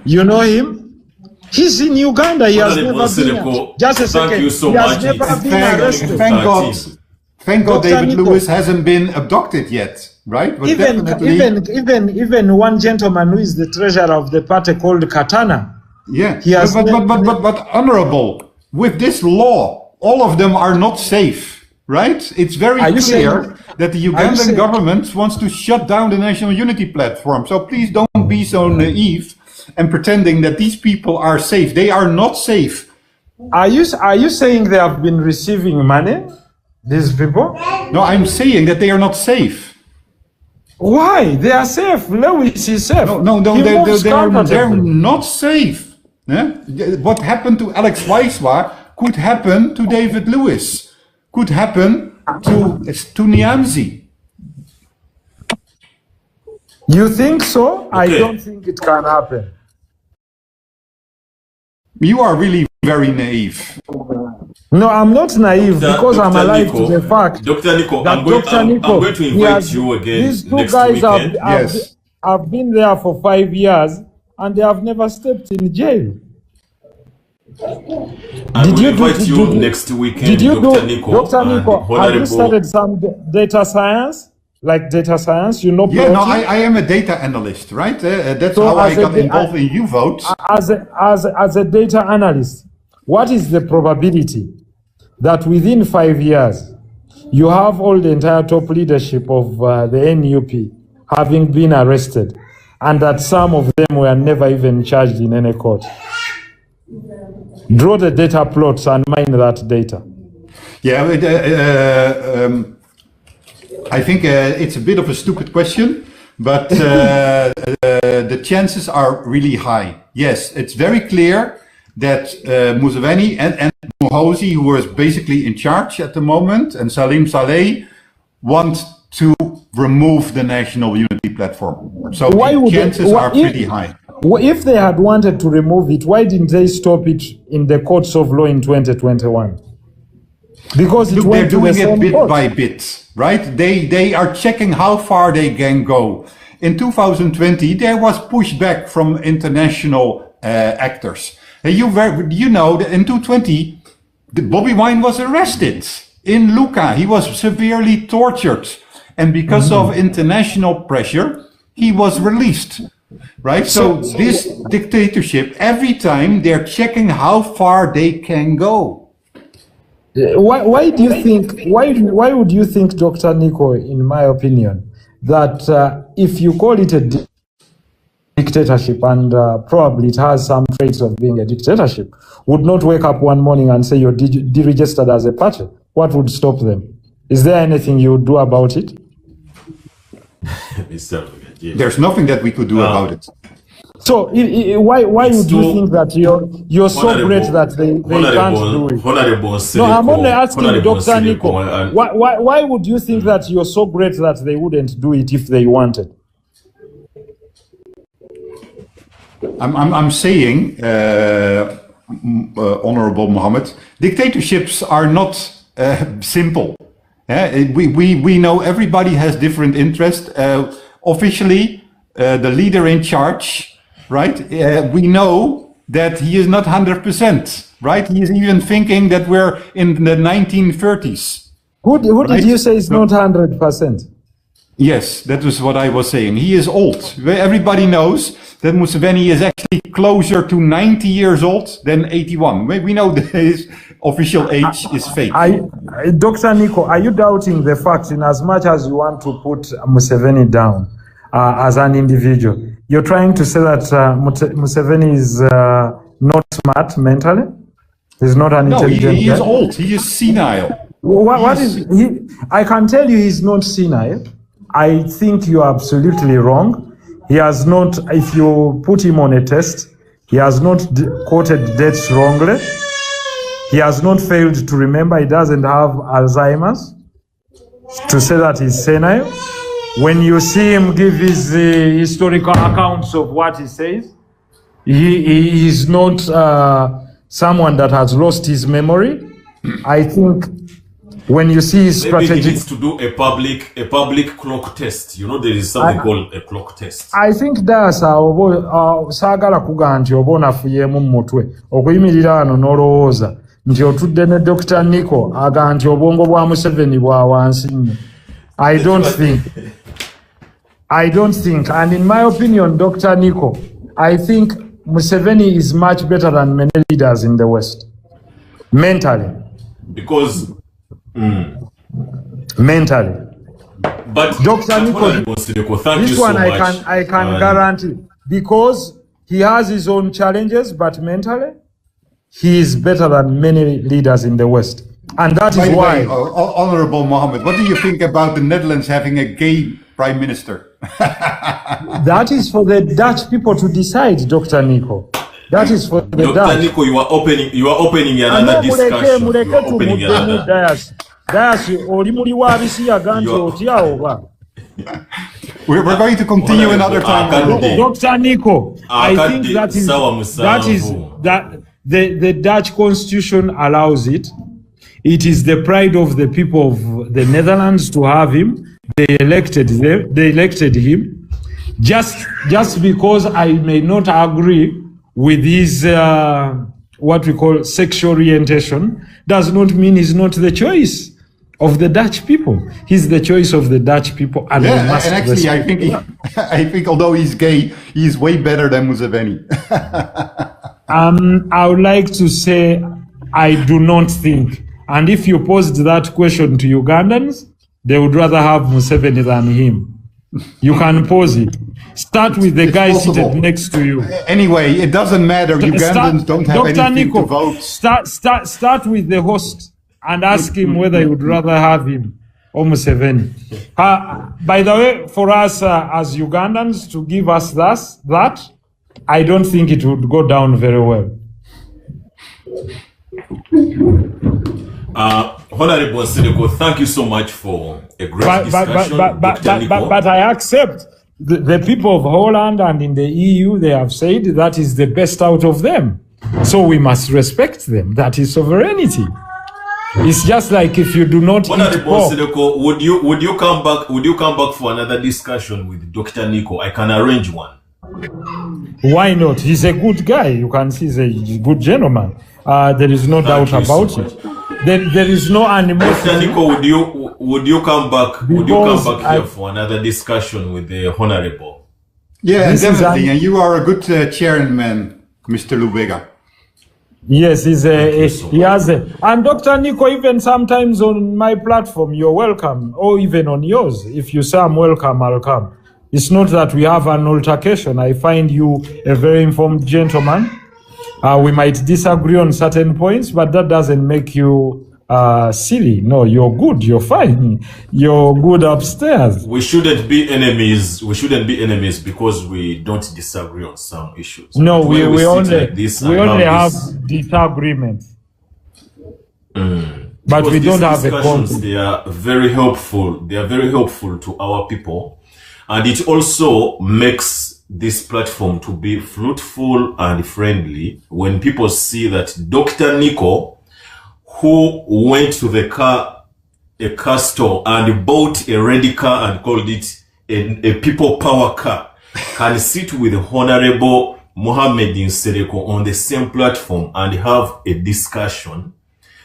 You know him? He's in Uganda. He has never been. Just a second. Thank you so He has much. never been arrested. Thank God Dr. David Nico. Lewis hasn't been abducted yet, right? But Even one gentleman who is the treasurer of the party called Katana. yeah. He has But honorable, with this law, all of them are not safe, right? It's very Are you clear saying- that the Are you Ugandan saying- government wants to shut down the National Unity Platform. So please don't be so naive and pretending that these people are safe. They are not safe. Are you saying they have been receiving money? These people? No, I'm saying that they are not safe. Why? They are safe. Lewis is safe. No, He moves they're comfortably. not safe. Eh? What happened to Alex Weiswa could happen to David Lewis, could happen to Nyanzi. You think so? I Okay. don't think it can happen. You are really very naive. No, I'm not naive because I'm Dr. alive Nico, to the fact Dr. Nico, that I'm going Dr. Nico, to he invite has- you again these two next guys weekend. Yes. have been there for 5 years and they have never stepped in jail. And we'll invite you next weekend, Dr. Nico. Dr. Nico, have you started some data science? Like data science, you know? Yeah, no, I am a data analyst, right? That's so how I got involved in YouVote. As a data analyst, what is the probability that within 5 years, you have all the entire top leadership of the NUP having been arrested, and that some of them were never even charged in any court? Draw the data plots and mine that data. Yeah, I think it's a bit of a stupid question, but the chances are really high. Yes, it's very clear that Museveni and Muhoozi, who is basically in charge at the moment, and Salim Saleh want to remove the National Unity Platform. So the chances are pretty high. If they had wanted to remove it, why didn't they stop it in the courts of law in 2021? Because it went to the same bit by bit, right? They are checking how far they can go. In 2020, there was pushback from international actors. You know that in 2020, Bobby Wine was arrested in Lucca. He was severely tortured. And because of international pressure, he was released. Right? So this dictatorship, every time they're checking how far they can go. Why do you think, why would you think, Dr. Nico, in my opinion, that if you call it a dictatorship, and probably it has some traits of being a dictatorship, would not wake up one morning and say you're deregistered as a party? What would stop them? Is there anything you would do about it? There's nothing that we could do about it. So why would you think that you're so great that they can't do it? No, I'm only asking Dr. Nico. Why would you think that you're so great that they wouldn't do it if they wanted? I'm saying, Honorable Mohammed, dictatorships are not simple. We know everybody has different interests. Officially, the leader in charge, right? We know that he is not 100%, right? He is even thinking that we're in the 1930s. Who did you say is not 100%? Yes, that was what I was saying. He is old. Everybody knows that Museveni is actually closer to 90 years old than 81. We know that his official age is fake. Dr. Nico, are you doubting the fact, in as much as you want to put Museveni down as an individual, you're trying to say that Museveni is not smart mentally? He's not an intelligent guy? No, he is old. He is senile. What is he? I can tell you he's not senile. I think you're absolutely wrong. He has not, if you put him on a test, he has not quoted dates wrongly. He has not failed to remember. He doesn't have Alzheimer's to say that he's senile. When you see him give his historical accounts of what he says, he is not someone that has lost his memory. I think when you see his strategy, he needs to do a public clock test. You know, there is something called a clock test. I think that's sagala kuga nti oba onafuyemu mu mutwe okuyimirira wano n'olowooza nti otudde ne Dr. Nico aga nti obwongo bwa Museveni bwa wansi nnyo. I don't think, and in my opinion, Dr. Nico, I think Museveni is much better than many leaders in the West, mentally. Because mentally. But Dr. Nico, this one I can guarantee, because he has his own challenges, but mentally, he is better than many leaders in the West. And that is why... Honorable Mohammed, what do you think about the Netherlands having a gay prime minister? That is for the Dutch people to decide, Dr. Nico. That is for the Dutch. Dr. Nico, you are opening another discussion. We're going to continue another time. Dr. Nico, I think that the Dutch constitution allows it. It is the pride of the people of the Netherlands to have him. They elected him. Just because I may not agree with his what we call sexual orientation does not mean he's not the choice of the Dutch people. He's the choice of the Dutch people, and we must and actually, I think although he's gay, he's way better than Museveni. I would like to say I do not think. And if you posed that question to Ugandans, they would rather have Museveni than him. You can pose it. Start with the guy seated next to you. Anyway, it doesn't matter. Ugandans don't have Dr. anything Nico, to vote. Start with the host and ask him whether you would rather have him or Museveni. By the way, for us as Ugandans to give us that, I don't think it would go down very well. Honorable Nsereko, thank you so much for a great discussion. But I accept the people of Holland and in the EU, they have said that is the best out of them. So we must respect them. That is sovereignty. It's just like if you do not eat pork. Nsereko, would you come back for another discussion with Dr. Nico? I can arrange one. Why not? He's a good guy. You can see he's a good gentleman. There is no doubt about it. There is no animosity. Dr. Nico, would you come back here for another discussion with the Honorable? Yeah, definitely. And you are a good chairman, Mr. Lubega. Yes, he has a, and Dr. Nico, even sometimes on my platform, you're welcome, or even on yours. If you say I'm welcome, I'll come. It's not that we have an altercation. I find you a very informed gentleman. We might disagree on certain points, but that doesn't make you silly. No, you're good. You're fine. You're good upstairs. We shouldn't be enemies. We shouldn't be enemies because we don't disagree on some issues. No, we only have disagreement. But we don't have a conflict. They are very helpful. They are very helpful to our people, and it also makes this platform to be fruitful and friendly when people see that Dr. Nico, who went to a car store and bought a red car and called it a people power car, can sit with Honorable Mohammed Nsereko on the same platform and have a discussion.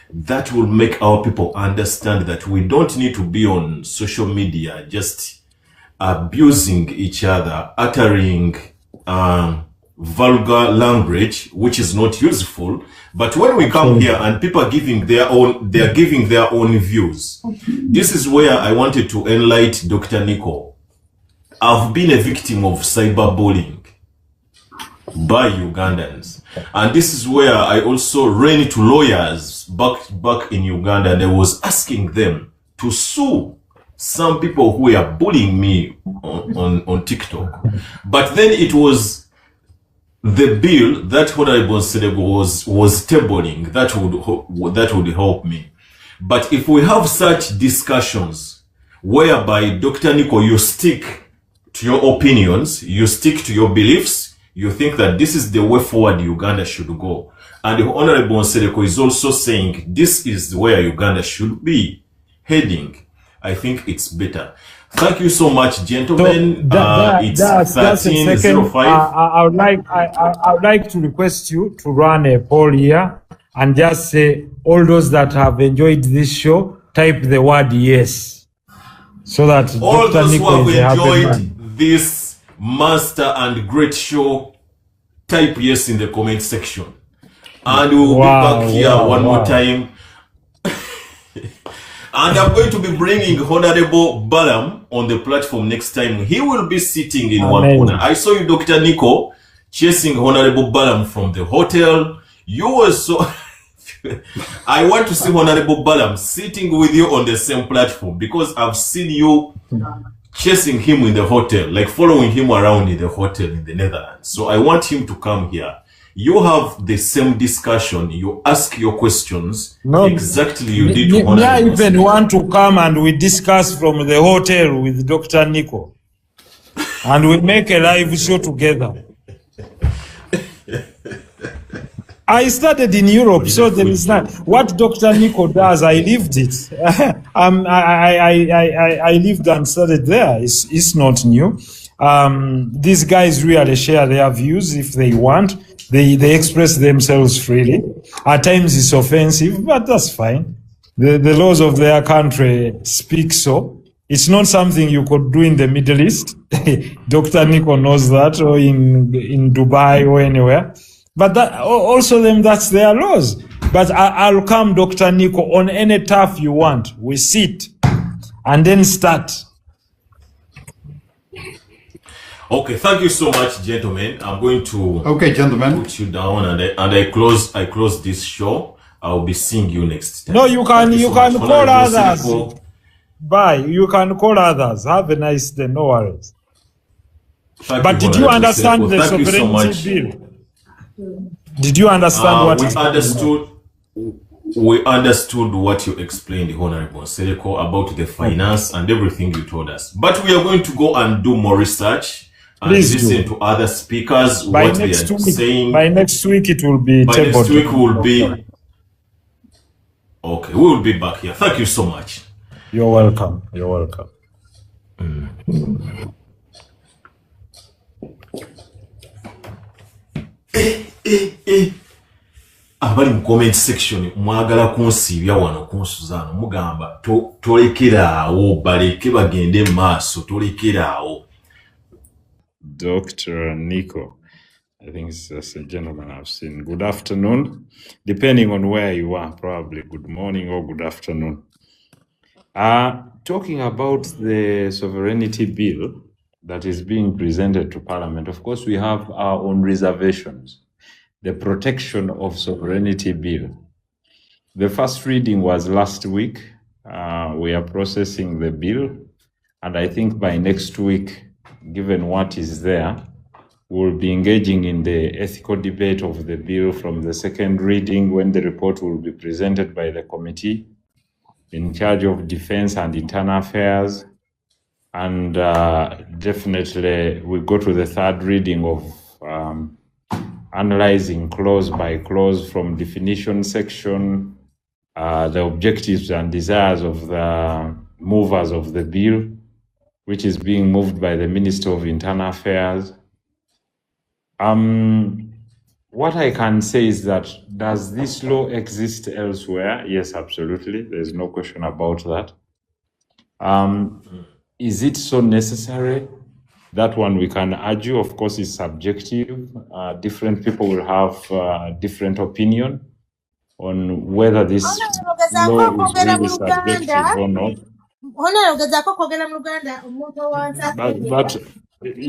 That will make our people understand that we don't need to be on social media just abusing each other, uttering vulgar language, which is not useful. But when we come here and people are giving their own views, this is where I wanted to enlighten Dr. Nico. I've been a victim of cyberbullying by Ugandans. And this is where I also ran to lawyers back in Uganda, and I was asking them to sue some people who were bullying me on TikTok. But then it was the bill that Honorable Nsereko was tabling that would help me. But if we have such discussions whereby Dr. Nico, you stick to your opinions, you stick to your beliefs, you think that this is the way forward Uganda should go. And the Honorable Nsereko is also saying this is where Uganda should be heading. I think it's better. Thank you so much, gentlemen. It's 13:05. I would like to request you to run a poll here and just say all those that have enjoyed this show, type the word yes, so that all Dr. those Nico who have enjoyed man. this master and great show, type yes in the comment section, and we will be back here one more time. And I'm going to be bringing Honorable Balam on the platform next time. He will be sitting in one corner. I saw you, Dr. Nico, chasing Honorable Balam from the hotel. You were so... I want to see Honorable Balam sitting with you on the same platform, because I've seen you chasing him in the hotel, like following him around in the hotel in the Netherlands. So I want him to come here. You have the same discussion. You ask your questions exactly you did to Honorable. I even want to come and we discuss from the hotel with Dr. Nico. And we make a live show together. I started in Europe, so there is not. What Dr. Nico does, I lived it. I lived and started there. It's not new. These guys really share their views if they want. They express themselves freely. At times it's offensive, but that's fine. The laws of their country speak so. It's not something you could do in the Middle East. Dr. Nico knows that, or in Dubai or anywhere. But that, also that's their laws. But I'll come, Dr. Nico, on any turf you want. We sit and then start. Okay, thank you so much, gentlemen. I'm going to put you down, and I close this show. I'll be seeing you next time. No, you can call others. Bye. You can call others. Have a nice day. No worries. But did you understand the sovereignty bill? Did you understand what we understood? We understood what you explained, Honorable Nsereko, about the finance and everything you told us. But we are going to go and do more research and listen to other speakers, what they are saying. By next week it will be. By next week we will be. Okay, we will be back here. Thank you so much. You're welcome. You're welcome. Abali mu comment section mwagala kunsiibya wano kunsuzaano mugamba tolekeraawo baleke bagende maaso tolekeraawo. Dr. Nico, I think it's just a gentleman I've seen. Good afternoon, depending on where you are, probably good morning or good afternoon. Talking about the sovereignty bill that is being presented to Parliament, of course, we have our own reservations. The protection of sovereignty bill. The first reading was last week. We are processing the bill, and I think by next week, given what is there, we'll be engaging in the ethical debate of the bill from the second reading, when the report will be presented by the committee in charge of defense and internal affairs. And definitely we go to the third reading of analyzing clause by clause from definition section, the objectives and desires of the movers of the bill, which is being moved by the Minister of Internal Affairs. What I can say is that, does this law exist elsewhere? Yes, absolutely. There's no question about that. Is it so necessary? That one we can argue, of course, is subjective. Different people will have different opinion on whether this law is really subjective or not. But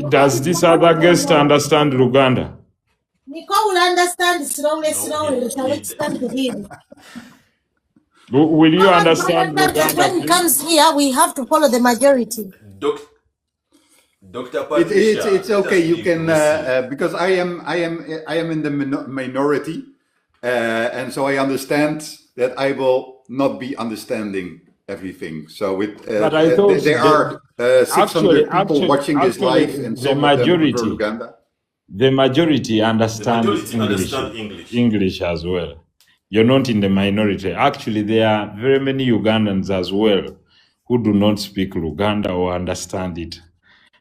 does this other guest understand Luganda? Nico will understand slowly. Shall explain to him. Will you understand Luganda? When it comes here, we have to follow the majority. Dr. Patricia, it's okay. You can because I am in the minority, and so I understand that I will not be understanding everything. So but I thought there are 600 people watching this live, and the majority, the majority understand English as well. You're not in the minority. Actually, there are very many Ugandans as well who do not speak Luganda or understand it.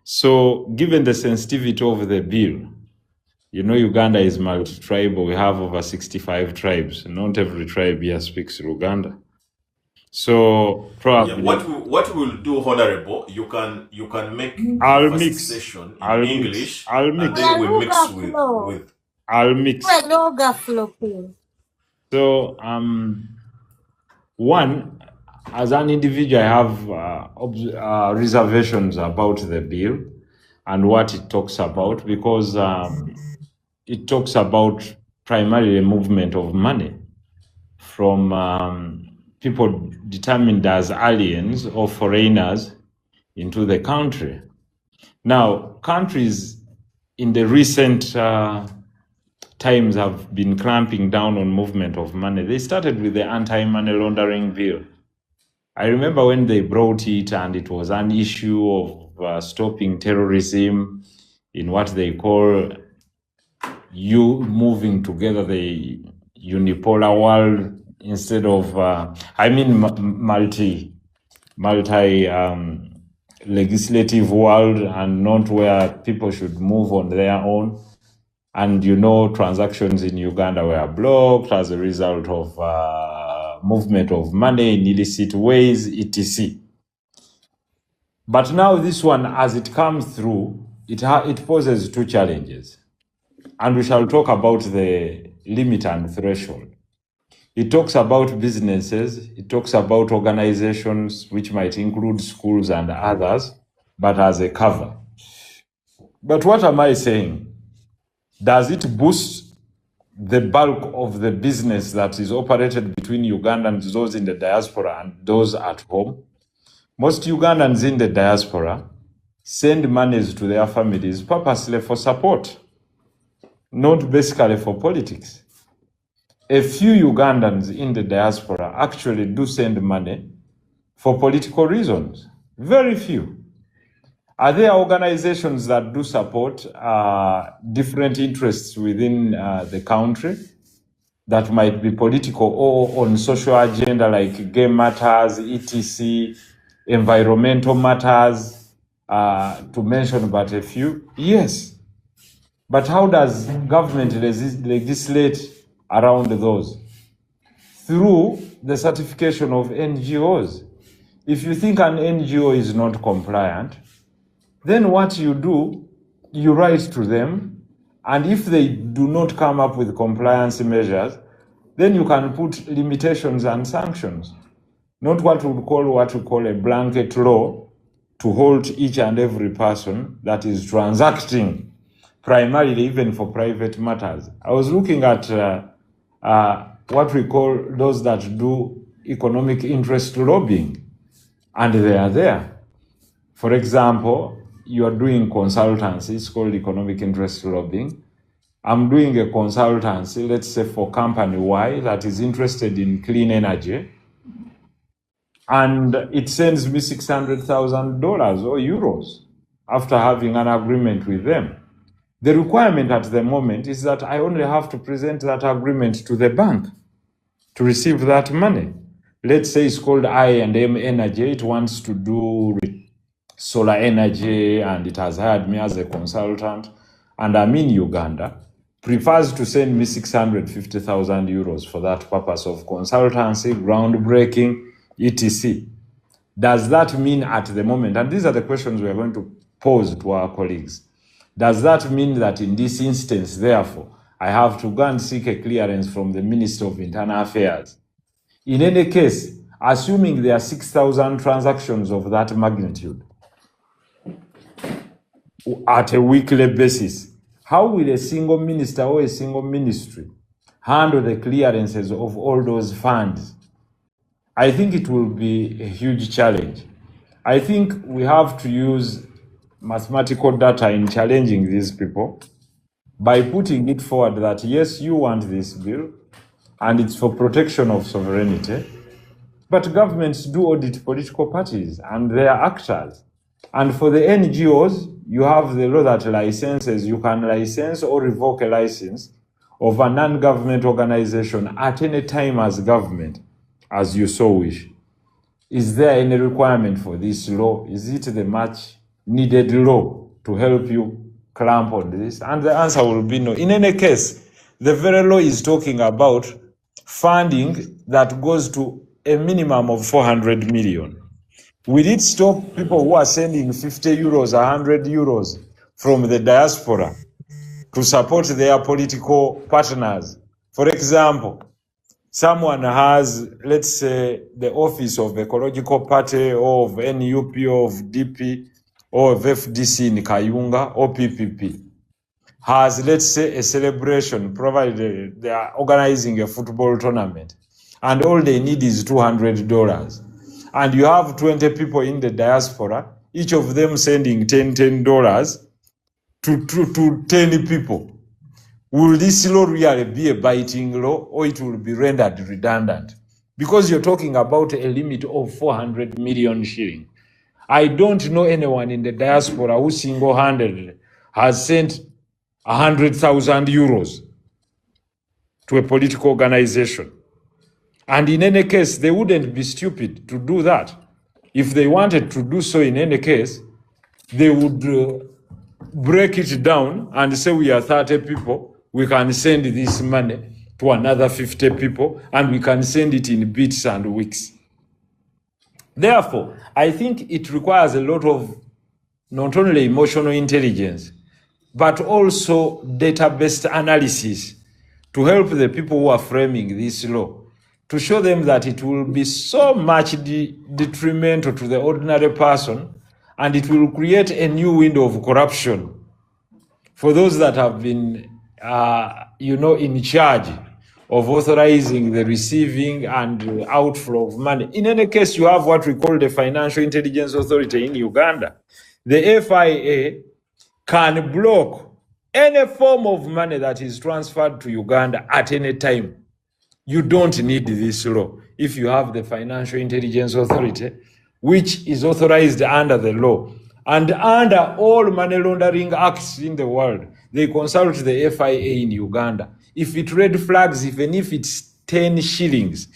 So, given the sensitivity of the bill, you know, Uganda is multi-tribal. We have over 65 tribes. Not every tribe here speaks Luganda. So, probably what we'll do, Honorable, you can make I'll a mix session in English. I'll mix. And then we mix with I'll mix. So, one, as an individual, I have reservations about the bill and what it talks about, because it talks about primarily movement of money from people determined as aliens or foreigners into the country. Now, countries in the recent times have been clamping down on movement of money. They started with the anti-money laundering bill. I remember when they brought it, and it was an issue of stopping terrorism in what they call moving together the unipolar world instead of, multi legislative world and not where people should move on their own. And transactions in Uganda were blocked as a result of movement of money in illicit ways, etc. But now this one, as it comes through, it poses two challenges. And we shall talk about the limit and threshold. It talks about businesses, it talks about organizations, which might include schools and others, but as a cover. But what am I saying? Does it boost the bulk of the business that is operated between Ugandans, those in the diaspora and those at home? Most Ugandans in the diaspora send monies to their families purposely for support, not basically for politics. A few Ugandans in the diaspora actually do send money for political reasons. Very few. Are there organizations that do support different interests within the country that might be political or on social agenda like gay matters, etc., environmental matters, to mention but a few? Yes. But how does government legislate around those? Through the certification of NGOs. If you think an NGO is not compliant, then what you do, you write to them, and if they do not come up with compliance measures, then you can put limitations and sanctions. Not what we call a blanket law to hold each and every person that is transacting, primarily even for private matters. I was looking at what we call those that do economic interest lobbying, and they are there. For example, you are doing consultancy, it's called economic interest lobbying. I'm doing a consultancy, let's say for company Y that is interested in clean energy, and it sends me $600,000 or euros after having an agreement with them. The requirement at the moment is that I only have to present that agreement to the bank to receive that money. Let's say it's called I&M Energy, it wants to do solar energy, and it has hired me as a consultant, and I'm in Uganda, prefers to send me 650,000 euros for that purpose of consultancy, groundbreaking, etc. Does that mean at the moment, and these are the questions we are going to pose to our colleagues, does that mean that in this instance, therefore, I have to go and seek a clearance from the Minister of Internal Affairs? In any case, assuming there are 6,000 transactions of that magnitude at a weekly basis, how will a single minister or a single ministry handle the clearances of all those funds? I think it will be a huge challenge. I think we have to use mathematical data in challenging these people by putting it forward that, yes, you want this bill, and it's for protection of sovereignty, but governments do audit political parties and their actors. And for the NGOs, you have the law that licenses, you can license or revoke a license of a non-government organization at any time as government, as you so wish. Is there any requirement for this law? Is it the much needed law to help you clamp on this? And the answer will be no. In any case, the very law is talking about funding that goes to a minimum of 400 million. Will it stop people who are sending 50 euros, 100 euros from the diaspora to support their political partners? For example, someone has, let's say, the office of Ecological Party or of NUP or of DP or of FDC in Kayunga or PPP, has, let's say, a celebration, provided they are organizing a football tournament, and all they need is $200. And you have 20 people in the diaspora, each of them sending $10 to 10 people. Will this law really be a biting law, or it will be rendered redundant? Because you're talking about a limit of 400 million shilling. I don't know anyone in the diaspora who single-handedly has sent 100,000 euros to a political organization. And in any case, they wouldn't be stupid to do that. If they wanted to do so in any case, they would break it down and say we are 30 people, we can send this money to another 50 people, and we can send it in bits and weeks. Therefore, I think it requires a lot of not only emotional intelligence, but also data-based analysis to help the people who are framing this law, to show them that it will be so much detrimental to the ordinary person, and it will create a new window of corruption for those that have been, in charge of authorizing the receiving and outflow of money. In any case, you have what we call the Financial Intelligence Authority in Uganda. The FIA can block any form of money that is transferred to Uganda at any time. You don't need this law if you have the Financial Intelligence Authority, which is authorized under the law. And under all money laundering acts in the world, they consult the FIA in Uganda. If it red flags, even if it's 10 shillings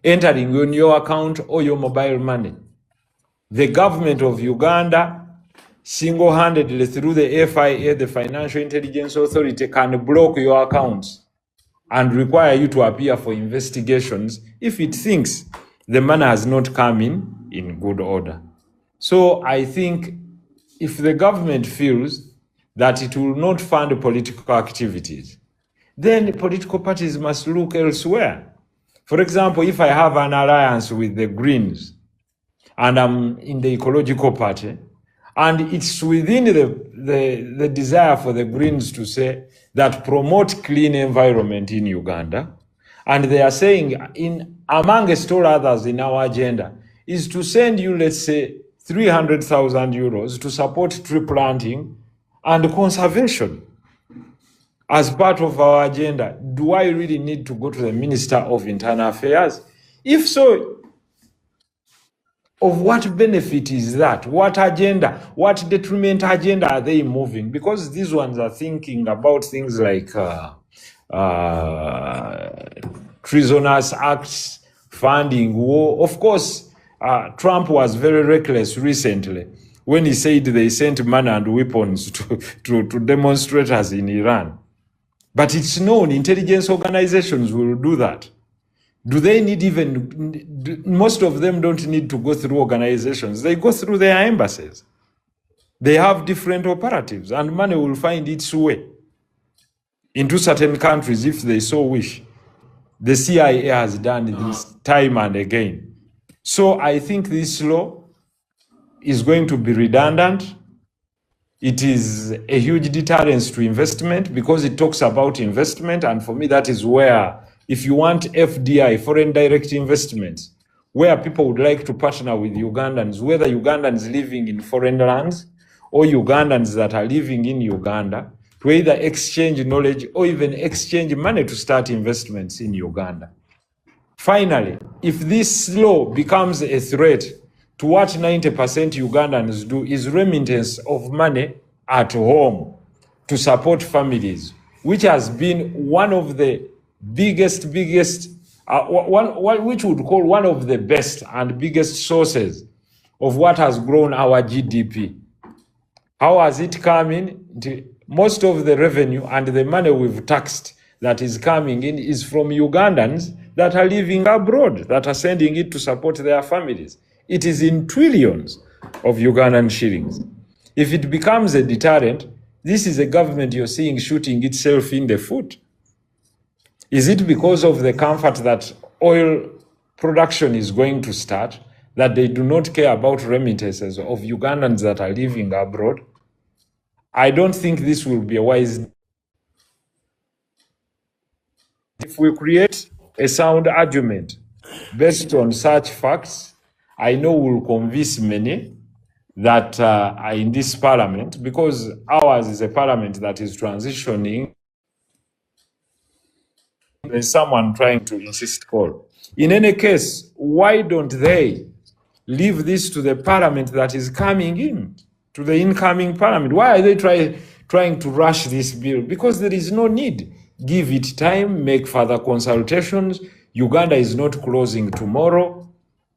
entering on your account or your mobile money, the government of Uganda, single-handedly through the FIA, the Financial Intelligence Authority, can block your accounts and require you to appear for investigations if it thinks the money has not come in good order. So I think if the government feels that it will not fund political activities, then political parties must look elsewhere. For example, if I have an alliance with the Greens and I'm in the Ecological Party, and it's within the desire for the Greens to say that promote clean environment in Uganda, and they are saying amongst all others in our agenda is to send you, let's say, 300,000 euros to support tree planting and conservation as part of our agenda. Do I really need to go to the Minister of Internal Affairs? If so, of what benefit is that? What agenda, what detriment agenda are they moving? Because these ones are thinking about things like treasonous acts, funding war. Of course, Trump was very reckless recently when he said they sent money and weapons to demonstrators in Iran. But it's known intelligence organizations will do that. Do they need most of them don't need to go through organizations. They go through their embassies. They have different operatives, and money will find its way into certain countries if they so wish. The CIA has done this time and again. So I think this law is going to be redundant. It is a huge deterrence to investment because it talks about investment. And for me, that is where, if you want FDI, foreign direct investments, where people would like to partner with Ugandans, whether Ugandans living in foreign lands or Ugandans that are living in Uganda, to either exchange knowledge or even exchange money to start investments in Uganda. Finally, if this law becomes a threat to what 90% Ugandans do is remittance of money at home to support families, which has been one of the biggest, which would call one of the best and biggest sources of what has grown our GDP. How has it come in? Most of the revenue and the money we've taxed that is coming in is from Ugandans that are living abroad, that are sending it to support their families. It is in trillions of Ugandan shillings. If it becomes a deterrent, this is a government you're seeing shooting itself in the foot. Is it because of the comfort that oil production is going to start, that they do not care about remittances of Ugandans that are living abroad? I don't think this will be a wise. If we create a sound argument based on such facts, I know we'll convince many that are in this parliament, because ours is a parliament that is transitioning. There's someone trying to insist call. In any case, why don't they leave this to the parliament that is coming in, to the incoming parliament? Why are they trying to rush this bill? Because there is no need. Give it time, make further consultations. Uganda is not closing tomorrow.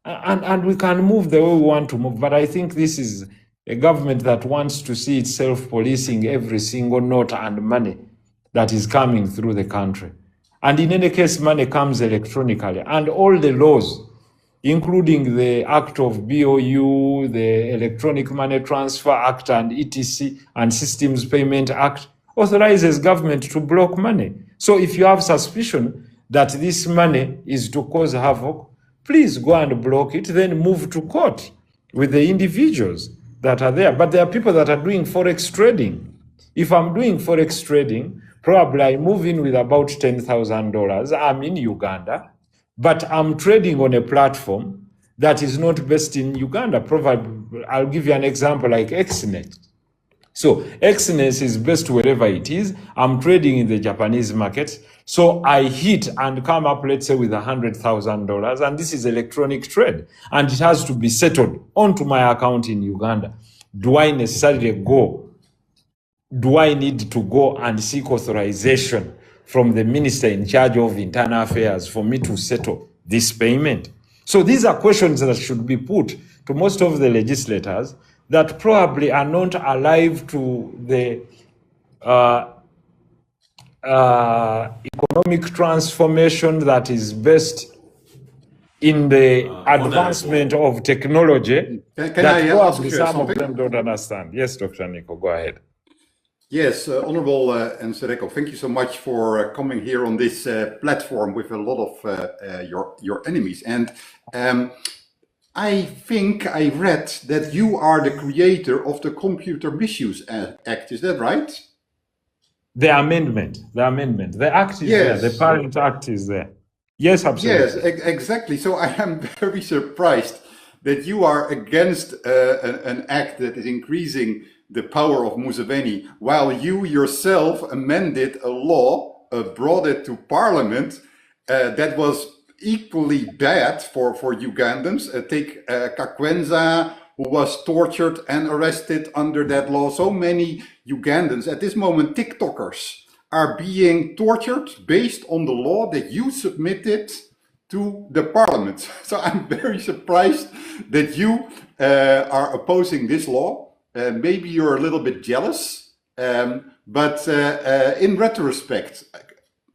And we can move the way we want to move. But I think this is a government that wants to see itself policing every single note and money that is coming through the country. And in any case, money comes electronically. And all the laws, including the Act of BOU, the Electronic Money Transfer Act and ETC and Systems Payment Act, authorizes government to block money. So if you have suspicion that this money is to cause havoc, please go and block it, then move to court with the individuals that are there. But there are people that are doing forex trading. If I'm doing forex trading, probably I move in with about $10,000. I'm in Uganda, but I'm trading on a platform that is not based in Uganda. Probably, I'll give you an example like XNet. So XNet is based wherever it is. I'm trading in the Japanese market. So I hit and come up, let's say, with $100,000, and this is electronic trade, and it has to be settled onto my account in Uganda. Do I necessarily go? Do I need to go and seek authorization from the minister in charge of internal affairs for me to settle this payment? So these are questions that should be put to most of the legislators that probably are not alive to the economic transformation that is based in the advancement of technology Can that I ask probably you some of something? them don't understand. Yes, Dr. Nico, go ahead. Yes, Honorable Nsereko, thank you so much for coming here on this platform with a lot of your enemies. And I think I read that you are the creator of the Computer Misuse Act. Is that right? The amendment. The act is Yes. there. The parent act is there. Yes, absolutely. Yes, exactly. So I am very surprised that you are against an act that is increasing the power of Museveni, while you yourself amended a law, brought it to Parliament, that was equally bad for Ugandans. Take Kakwenza, who was tortured and arrested under that law. So many Ugandans, at this moment, TikTokers, are being tortured based on the law that you submitted to the Parliament. So I'm very surprised that you are opposing this law. Maybe you're a little bit jealous, but in retrospect,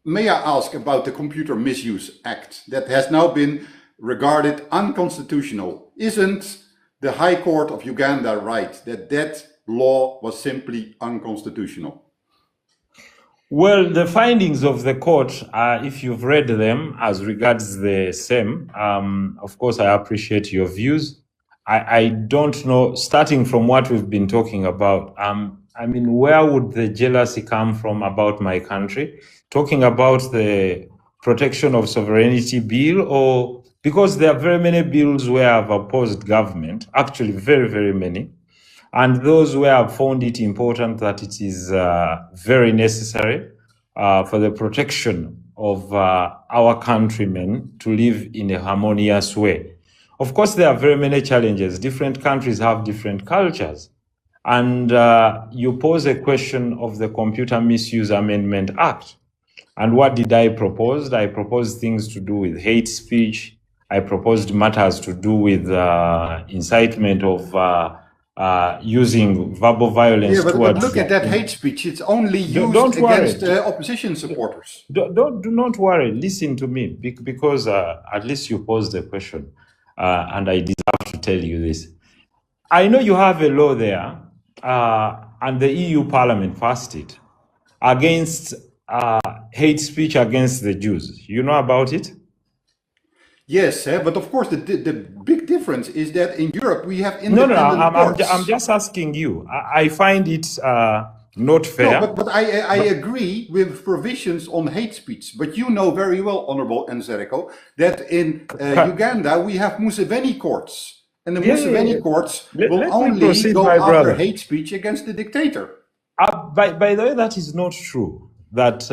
may I ask about the Computer Misuse Act that has now been regarded unconstitutional? Isn't the High Court of Uganda right that that law was simply unconstitutional? Well, the findings of the court, if you've read them as regards the same, of course, I appreciate your views. I don't know, starting from what we've been talking about, I mean, where would the jealousy come from about my country? Talking about the protection of sovereignty bill, or because there are very many bills where I've opposed government, actually very, very many. And those where I've found it important that it is very necessary for the protection of our countrymen to live in a harmonious way. Of course, there are very many challenges. Different countries have different cultures. And you pose a question of the Computer Misuse Amendment Act. And what did I propose? I proposed things to do with hate speech. I proposed matters to do with incitement of using verbal violence. Yeah, but towards look at that hate speech. It's only used against opposition supporters. Do not worry. Listen to me, because at least you posed the question. And I deserve to tell you this. I know you have a law there, and the EU Parliament passed it, against hate speech against the Jews. You know about it? Yes, but of course the big difference is that in Europe we have independent courts. I'm just asking you. I find it not fair. No, but I agree with provisions on hate speech. But you know very well, Honorable Nsereko, that in Uganda we have Museveni courts. And the Museveni courts will only go after hate speech against the dictator. By the way, that is not true. That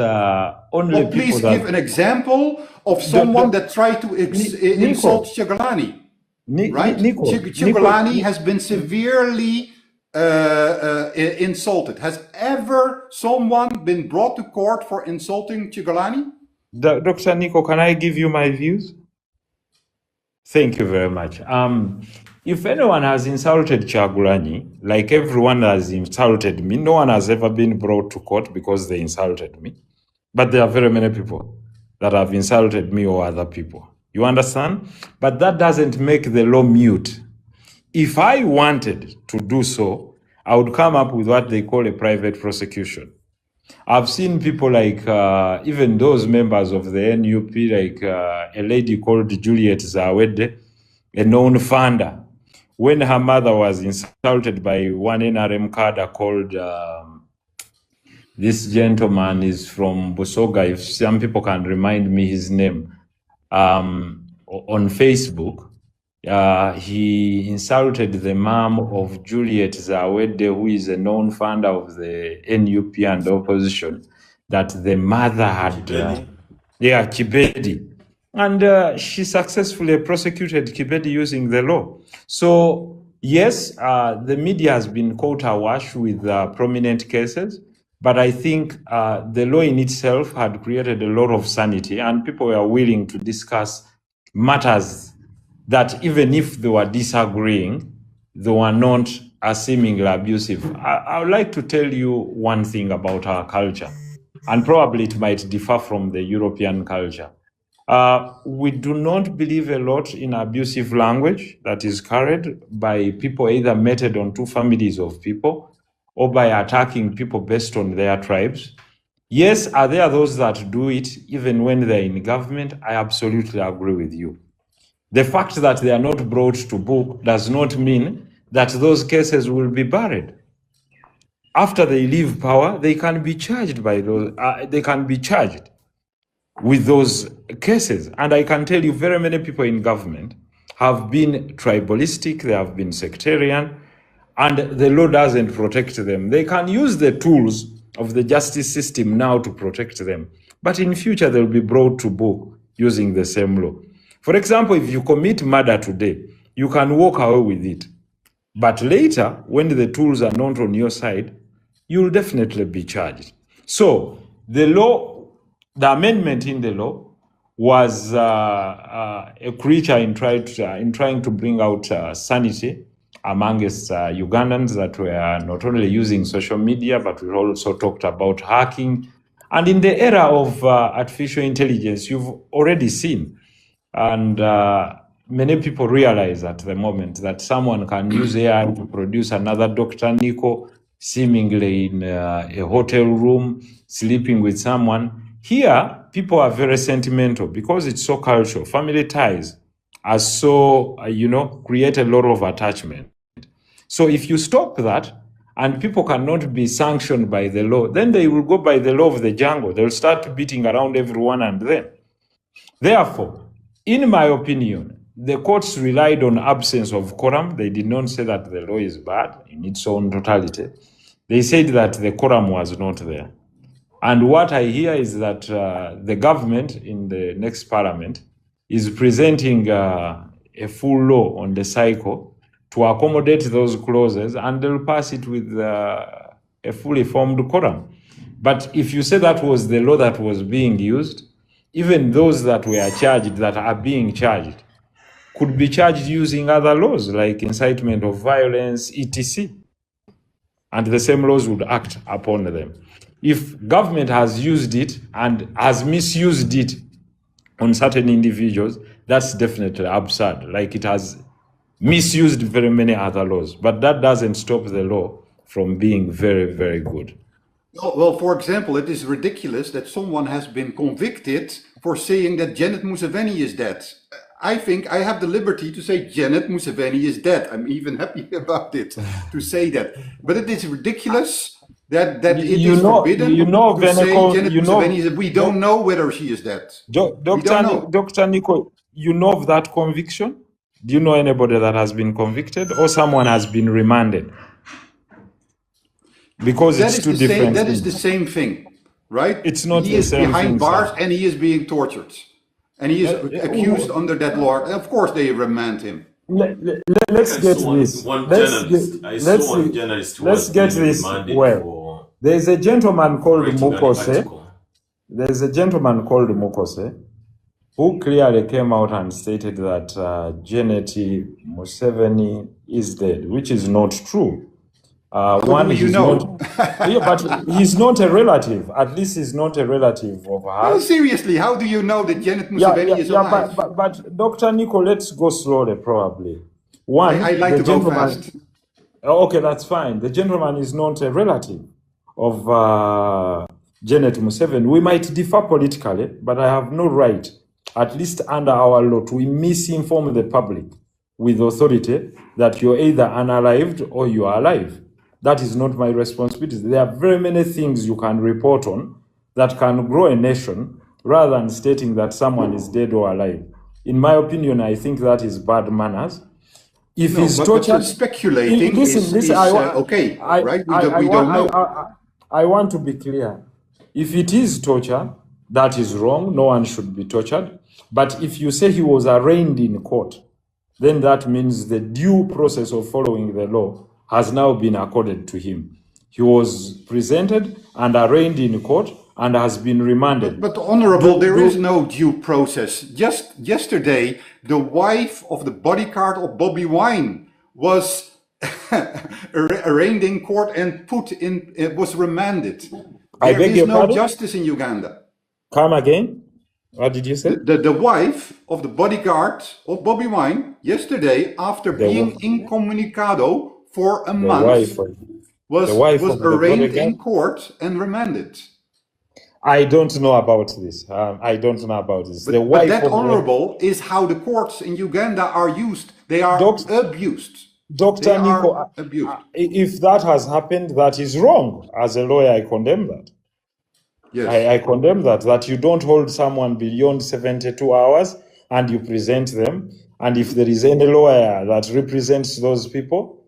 only well, please give an example of someone that tried to insult Chigolani. Right? Chigolani has been severely insulted. Has ever someone been brought to court for insulting Chigolani? Dr. Nico, can I give you my views? Thank you very much. If anyone has insulted Chagulanyi, like everyone has insulted me, no one has ever been brought to court because they insulted me. But there are very many people that have insulted me or other people. You understand? But that doesn't make the law mute. If I wanted to do so, I would come up with what they call a private prosecution. I've seen people like even those members of the NUP, like a lady called Juliet Zawede, a known founder. When her mother was insulted by one NRM cadre called, this gentleman is from Busoga, if some people can remind me his name, on Facebook, he insulted the mom of Juliet Zawede, who is a known founder of the NUP and the opposition, that the mother had, Kibedi. And she successfully prosecuted Kibedi using the law. So, yes, the media has been caught awash with prominent cases, but I think the law in itself had created a lot of sanity, and people were willing to discuss matters that even if they were disagreeing, they were not seemingly abusive. I would like to tell you one thing about our culture, and probably it might differ from the European culture. We do not believe a lot in abusive language that is carried by people either mated on two families of people or by attacking people based on their tribes. Yes, are there those that do it even when they're in government? I absolutely agree with you. The fact that they are not brought to book does not mean that those cases will be buried. After they leave power, they can be charged by those. They can be charged with those cases. And I can tell you, very many people in government have been tribalistic. They have been sectarian, and the law doesn't protect them. They can use the tools of the justice system now to protect them, but in future they'll be brought to book using the same law. For example, if you commit murder today, you can walk away with it. But later, when the tools are not on your side, you'll definitely be charged. So the law, the amendment in the law was a creature in trying to bring out sanity amongst Ugandans that were not only using social media, but we also talked about hacking. And in the era of artificial intelligence, you've already seen, and many people realize at the moment that someone can use AI to produce another Dr. Nico, seemingly in a hotel room, sleeping with someone. Here, people are very sentimental because it's so cultural. Family ties are so, create a lot of attachment. So if you stop that, and people cannot be sanctioned by the law, then they will go by the law of the jungle. They'll start beating around everyone and then. Therefore, in my opinion, the courts relied on absence of quorum. They did not say that the law is bad in its own totality. They said that the quorum was not there. And what I hear is that the government in the next parliament is presenting a full law on the cycle to accommodate those clauses, and they'll pass it with a fully formed quorum. But if you say that was the law that was being used, even those that were charged, that are being charged, could be charged using other laws like incitement of violence, etc. And the same laws would act upon them. If government has used it and has misused it on certain individuals, that's definitely absurd. Like it has misused very many other laws, but that doesn't stop the law from being very, very good. Well, for example, it is ridiculous that someone has been convicted for saying that Janet Museveni is dead. I think I have the liberty to say Janet Museveni is dead. I'm even happy about it to say that. But it is ridiculous that it is forbidden to say Janet Museveni is dead. We don't know whether she is dead. Dr. Nico, you know of that conviction? Do you know anybody that has been convicted or someone has been remanded? Because it's two different things. That is the same thing, right? It's not the same thing. He is behind bars and he is being tortured. And he is accused under that law. And of course they remand him. Let's get this. Let's get this well. There's a gentleman called Mukose. There's a gentleman called Mukose who clearly came out and stated that Janet Museveni is dead, which is not true. How do you know? Yeah, but he's not a relative. At least he's not a relative of No, hers. seriously, how do you know that Janet Museveni is alive? But Dr. Nico, let's go slowly, probably. One, I like the to go gentleman. fast. Okay, that's fine. The gentleman is not a relative of Janet Museveni. We might differ politically, but I have no right, at least under our law, to misinform the public with authority that you're either unalived or you are alive. That is not my responsibility. There are very many things you can report on that can grow a nation rather than stating that someone is dead or alive. In my opinion, I think that is bad manners. If No, he's but tortured, speculating is okay, right? We don't know. I want to be clear. If it is torture, that is wrong. No one should be tortured. But if you say he was arraigned in court, then that means the due process of following the law has now been accorded to him. He was presented and arraigned in court and has been remanded. But Honorable, there is no due process. Just yesterday, the wife of the bodyguard of Bobby Wine was arraigned in court and was remanded. There is no justice in Uganda. Come again? What did you say? The wife of the bodyguard of Bobby Wine yesterday, after being incommunicado for a month, was arraigned in court and remanded. I don't know about this. I don't know about this. But that, Honorable, is how the courts in Uganda are used. They are abused. Dr. Nico, if that has happened, that is wrong. As a lawyer, I condemn that. Yes. I condemn that you don't hold someone beyond 72 hours and you present them. And if there is any lawyer that represents those people,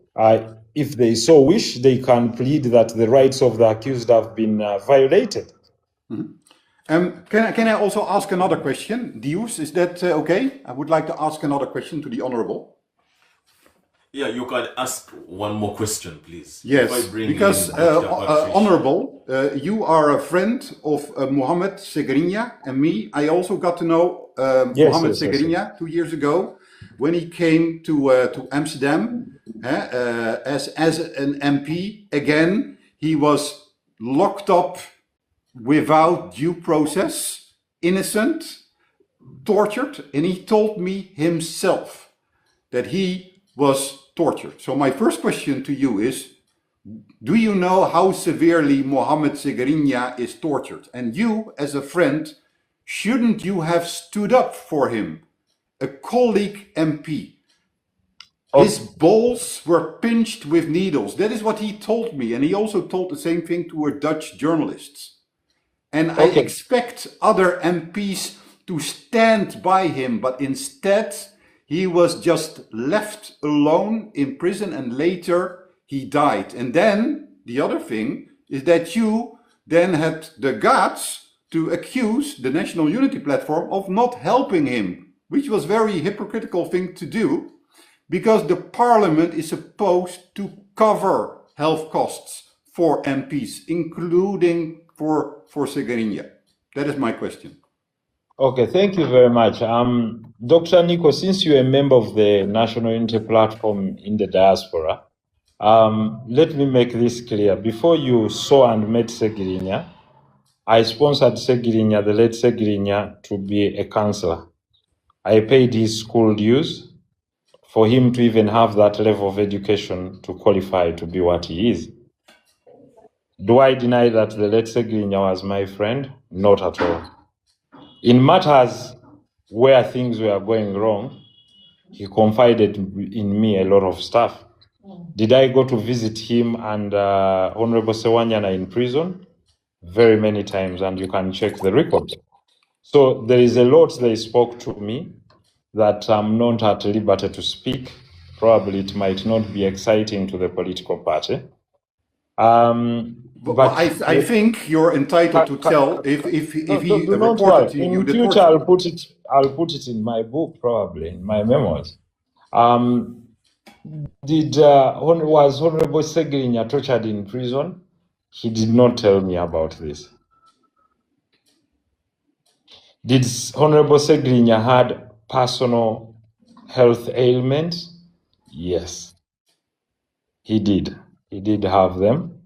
if they so wish, they can plead that the rights of the accused have been violated. Mm-hmm. Can I also ask another question? Dius, is that okay? I would like to ask another question to the Honorable. Yeah, you can ask one more question, please. Yes, because Honorable, you are a friend of Mohamed Segerinya and me. I also got to know Mohamed Segerinya 2 years ago when he came to Amsterdam as an MP. Again, he was locked up without due process, innocent, tortured, and he told me himself that he was tortured. So my first question to you is, do you know how severely Mohamed Segerinya is tortured? And you, as a friend, shouldn't you have stood up for him? A colleague MP. His balls were pinched with needles. That is what he told me. And he also told the same thing to a Dutch journalists. And I expect other MPs to stand by him, but instead he was just left alone in prison and later he died. And then the other thing is that you then had the guts to accuse the National Unity Platform of not helping him, which was very hypocritical thing to do, because the parliament is supposed to cover health costs for MPs, including for Segerinya. That is my question. Okay, thank you very much. Dr. Nico, since you're a member of the National Unity Platform in the diaspora, let me make this clear. Before you saw and met Segerinya, I sponsored Segerinya, the late Segerinya, to be a counselor. I paid his school dues for him to even have that level of education to qualify to be what he is. Do I deny that the late Segerinya was my friend? Not at all. In matters where things were going wrong, he confided in me a lot of stuff. Did I go to visit him and Honorable Sewanyana in prison? Very many times, and you can check the records. So there is a lot they spoke to me that I'm not at liberty to speak. Probably it might not be exciting to the political party. But I think you're entitled to tell if he reported to you. In future, I'll put it in my book, probably in my memoirs. Was Honorable Segerinya tortured in prison? He did not tell me about this. Did Honorable Segrinya had personal health ailments? Yes, he did. He did have them.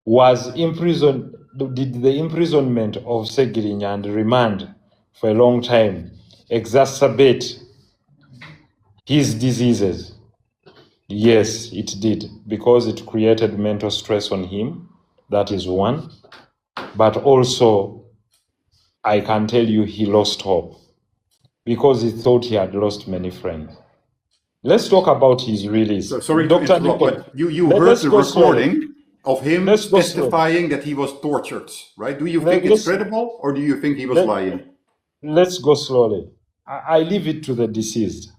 Was imprisoned, did the imprisonment of Segrinya and remand for a long time exacerbate his diseases? Yes, it did, because it created mental stress on him. That is one. But also, I can tell you he lost hope because he thought he had lost many friends. Let's talk about his release. So, sorry Dr. to interrupt, Nico, but you heard let's the go slowly. recording of him Let's go slowly. testifying that he was tortured, right? Do you think it's Let's, credible, or do you think he was let, lying? let's go slowly. I leave it to the deceased.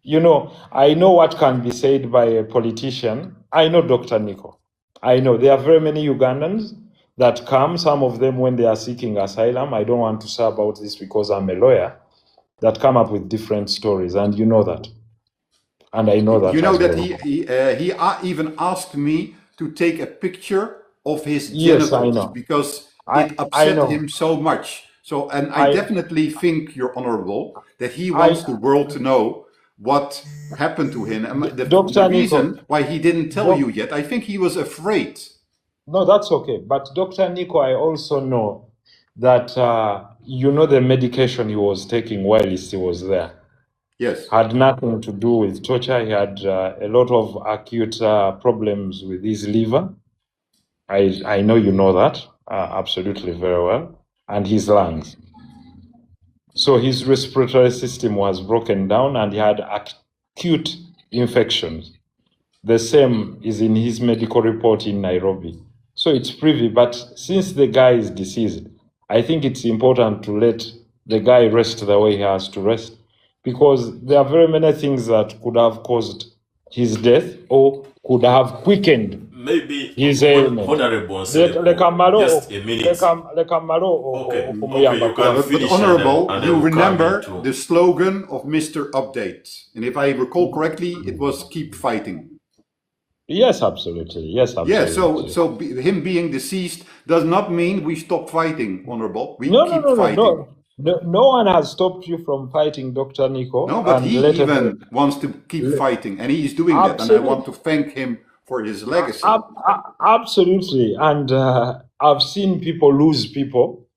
You know, I know what can be said by a politician. I know Dr. Nico. I know there are very many Ugandans that come, some of them when they are seeking asylum. I don't want to say about this because I'm a lawyer, that come up with different stories, and you know that. And I know that. You know as that well. he even asked me to take a picture of his Yes, I genitals know. because I it upset know. him so much. So, and I definitely think, Your Honorable, that he wants the world to know what happened to him. And the reason why he didn't tell you yet, I think he was afraid. No, that's okay. But Dr. Nico, I also know that you know the medication he was taking while he was there. Yes. Had nothing to do with torture. He had a lot of acute problems with his liver. I know you know that absolutely very well, and his lungs. So his respiratory system was broken down and he had acute infections. The same is in his medical report in Nairobi. So it's privy, but since the guy is deceased, I think it's important to let the guy rest the way he has to rest, because there are very many things that could have caused his death or could have quickened maybe his ailment. Honorable Nsereko, just a minute. Okay, you can finish. But Honorable, and you remember the slogan of Mr. Update. And if I recall correctly, it was keep fighting. Yes, absolutely. Yes, absolutely. Yeah, so him being deceased does not mean we stop fighting, Honorable. We keep fighting. No one has stopped you from fighting, Dr. Nico. No, but he even wants to keep fighting, and he is doing that, and I want to thank him for his legacy. Absolutely, and I've seen people lose people,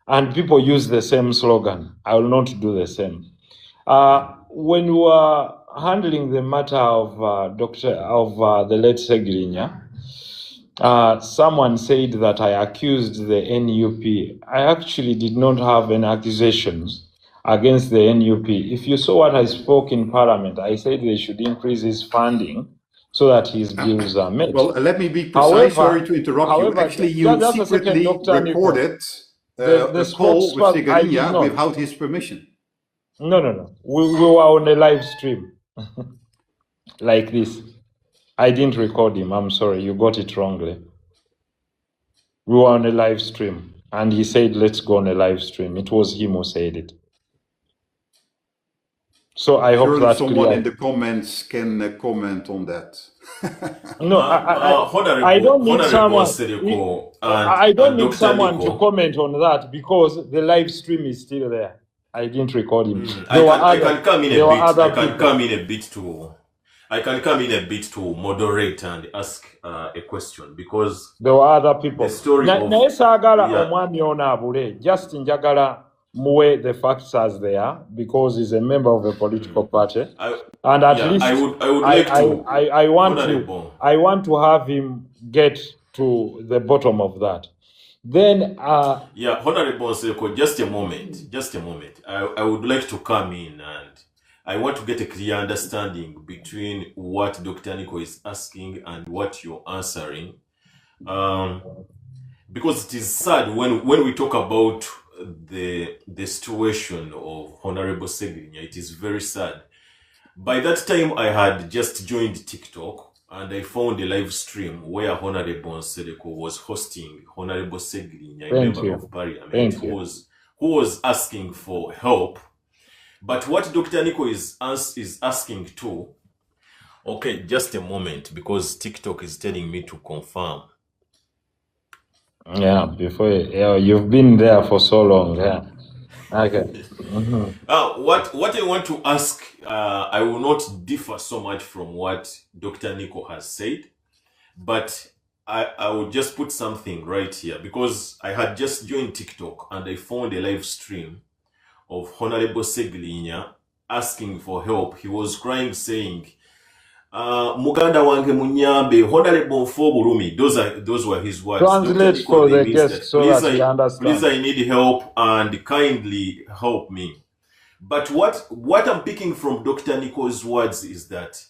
and people use the same slogan. I will not do the same. When we were handling the matter of the late Segrinya, someone said that I accused the NUP. I actually did not have any accusations against the NUP. If you saw what I spoke in Parliament, I said they should increase his funding so that his bills are met. Well, let me be precise. Sorry to interrupt you. Actually, you secretly recorded a call with Segrinya without his permission. No. We were on a live stream like this. I didn't record him. I'm sorry. You got it wrongly. We were on a live stream and he said, let's go on a live stream. It was him who said it. So I hope that someone in the comments can comment on that. No, I don't need someone. I don't need someone to comment on that because the live stream is still there. I didn't record him. I can come in a bit to moderate and ask a question because there were other people. The story of just njagala muwe the facts as they are because he's a member of a political party, and at least I want to have him get to the bottom of that. Then Honorable Nsereko, just a moment. I would like to come in and I want to get a clear understanding between what Dr. Nico is asking and what you're answering. Because it is sad when we talk about the situation of Honorable Segrinya, it is very sad. By that time, I had just joined TikTok and I found a live stream where Honorable Nsereko was hosting Honorable Segrinya, a member of Parliament, who was asking for help. But what Dr. Nico is asking too, okay, just a moment, because TikTok is telling me to confirm. Yeah, you've been there for so long, yeah. Okay. What I want to ask, I will not differ so much from what Dr. Nico has said, but I will just put something right here because I had just joined TikTok and I found a live stream of Honorable Segrinya asking for help. He was crying, saying, Muganda wange munyambe, Honorable Mfo Burumi. Those were his words. Translate for the guest so that he please, understands. I need help and kindly help me. But what I'm picking from Dr. Nico's words is that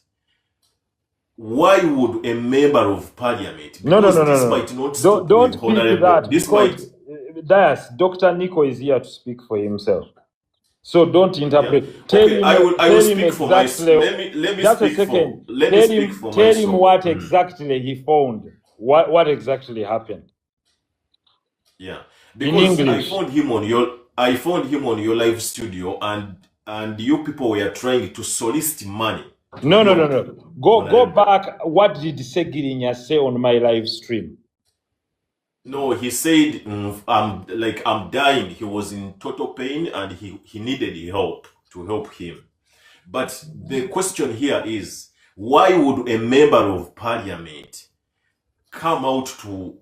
why would a member of parliament, No. might not Don't pick that because Dias, Dr. Nico is here to speak for himself. So don't interpret. Yeah. Tell Okay, him, I will tell him speak for exactly. myself. Let me Just speak a second. for let me speak for Tell myself. him what exactly he found. What exactly happened? Yeah, In because English. I found him on your live studio, and you people were trying to solicit money. No. Go back. What did Segirinya say on my live stream? No, he said, I'm dying. He was in total pain and he needed help to help him. But the question here is, why would a member of parliament come out to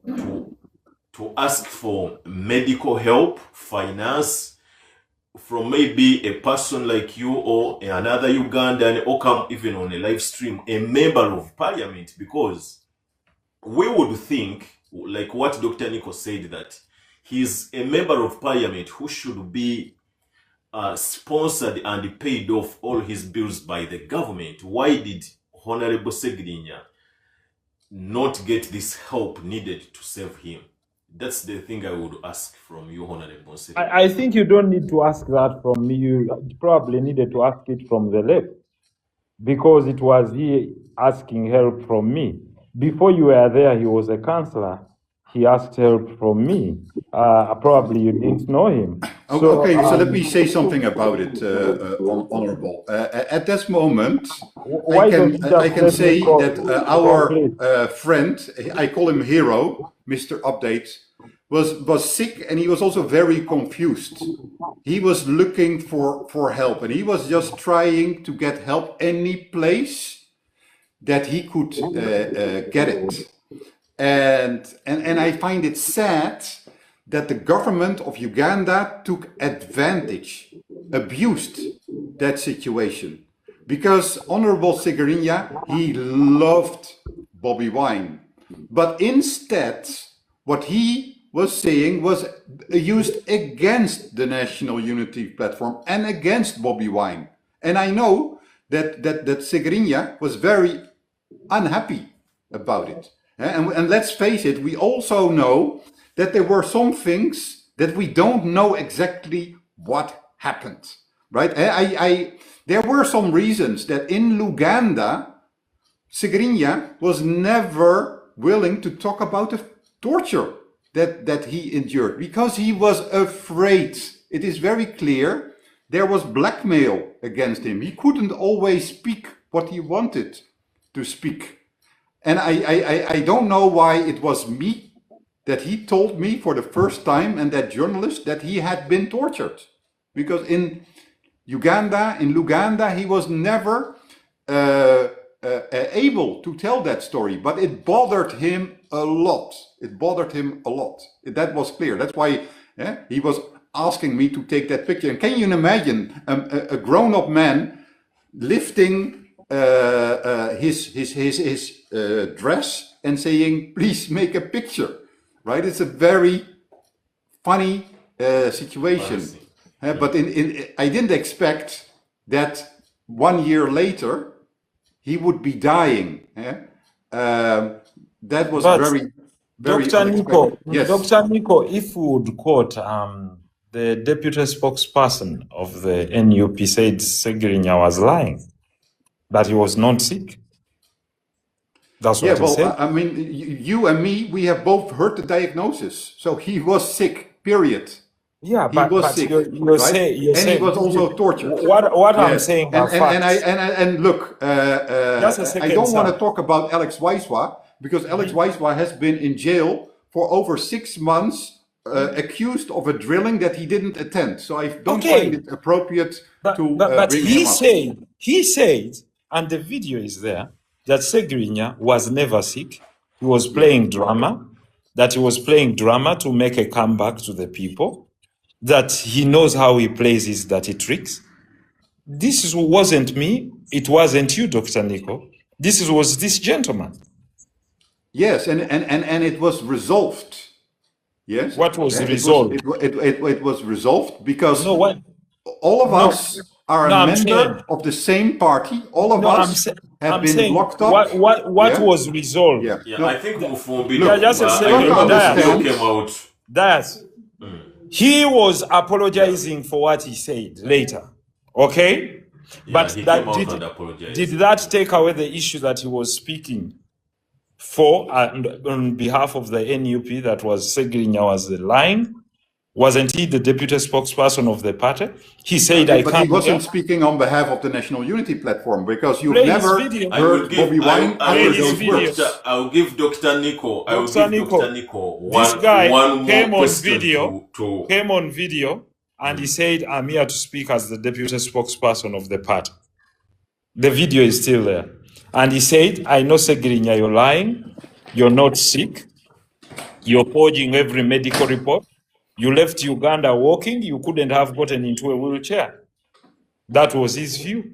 ask for medical help, finance, from maybe a person like you or another Ugandan, or come even on a live stream, a member of parliament? Because we would think, like what Dr. Nico said, that he's a member of parliament who should be sponsored and paid off all his bills by the government. Why did Honorable Segrinya not get this help needed to save him? That's the thing I would ask from you, Honorable Segrinya. I think you don't need to ask that from me. You probably needed to ask it from the left, because it was he asking help from me. Before you were there, he was a counselor. He asked help from me. Probably you didn't know him. So let me say something about it, Honorable. At this moment, I can say that our friend, I call him Hero, Mr. Update, was sick, and he was also very confused. He was looking for help, and he was just trying to get help any place that he could get it. And I find it sad that the government of Uganda took advantage, abused that situation. Because Honorable Segrinya, he loved Bobby Wine. But instead, what he was saying was used against the National Unity Platform and against Bobby Wine. And I know that Segrinya was very unhappy about it. And let's face it, we also know that there were some things that we don't know exactly what happened, right? There were some reasons that in Luganda, Segrinya was never willing to talk about the torture that he endured because he was afraid. It is very clear there was blackmail against him. He couldn't always speak what he wanted to speak. And I don't know why it was me that he told me for the first time, and that journalist, that he had been tortured. Because in Luganda, he was never able to tell that story, but it bothered him a lot. That was clear. That's why he was asking me to take that picture. And can you imagine a grown-up man lifting his dress and saying, "Please make a picture," right? It's a very funny situation. But I didn't expect that 1 year later he would be dying. That was very Dr. Nico, yes. Dr. Nico, if we would quote the deputy spokesperson of the NUP said Segrinya was lying, that he was not sick. That's what he said. I mean, you and me, we have both heard the diagnosis. So he was sick, period. Yeah, he was sick, and he was also tortured. What I'm saying are facts. And look, I don't want to talk about Alex Wiswa, because Alex Wiswa has been in jail for over 6 months accused of a drilling that he didn't attend. So I don't Okay. find it appropriate But to bring he him up. said, and the video is there, that Segrinya was never sick. He was playing drama, that he was playing drama to make a comeback to the people, that he knows how he plays his dirty tricks. This wasn't me. It wasn't you, Dr. Nico. This was this gentleman. Yes, and it was resolved. Yes. What was resolved? It was resolved because No, what? all of No. us are No, a I'm member saying- of the same party. All of No, us have been blocked up. What Yeah? was resolved? Yeah. Yeah, No, I think Mufumbi, Yeah, just a second. video came out. That he was apologizing for what he said later. Okay? But he that came out and apologized. did that take away the issue that he was speaking for on behalf of the NUP, that was Segrinya was lying? Wasn't he the deputy spokesperson of the party? He said, I but can't. he wasn't speaking on behalf of the National Unity Platform, because you've Play his never video. I will heard give, Bobby Wine I utter will his give those words. video. I will give Dr. Nico. I will Dr. give Nico, Dr. Nico this one guy more came on question video, to came on video, and he said, I'm here to speak as the deputy spokesperson of the party. The video is still there. And he said, I know, Segrinya, you're lying. You're not sick. You're forging every medical report. You left Uganda walking. You couldn't have gotten into a wheelchair. That was his view.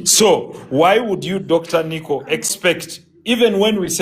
So why would you, Dr. Nico, expect, even when we say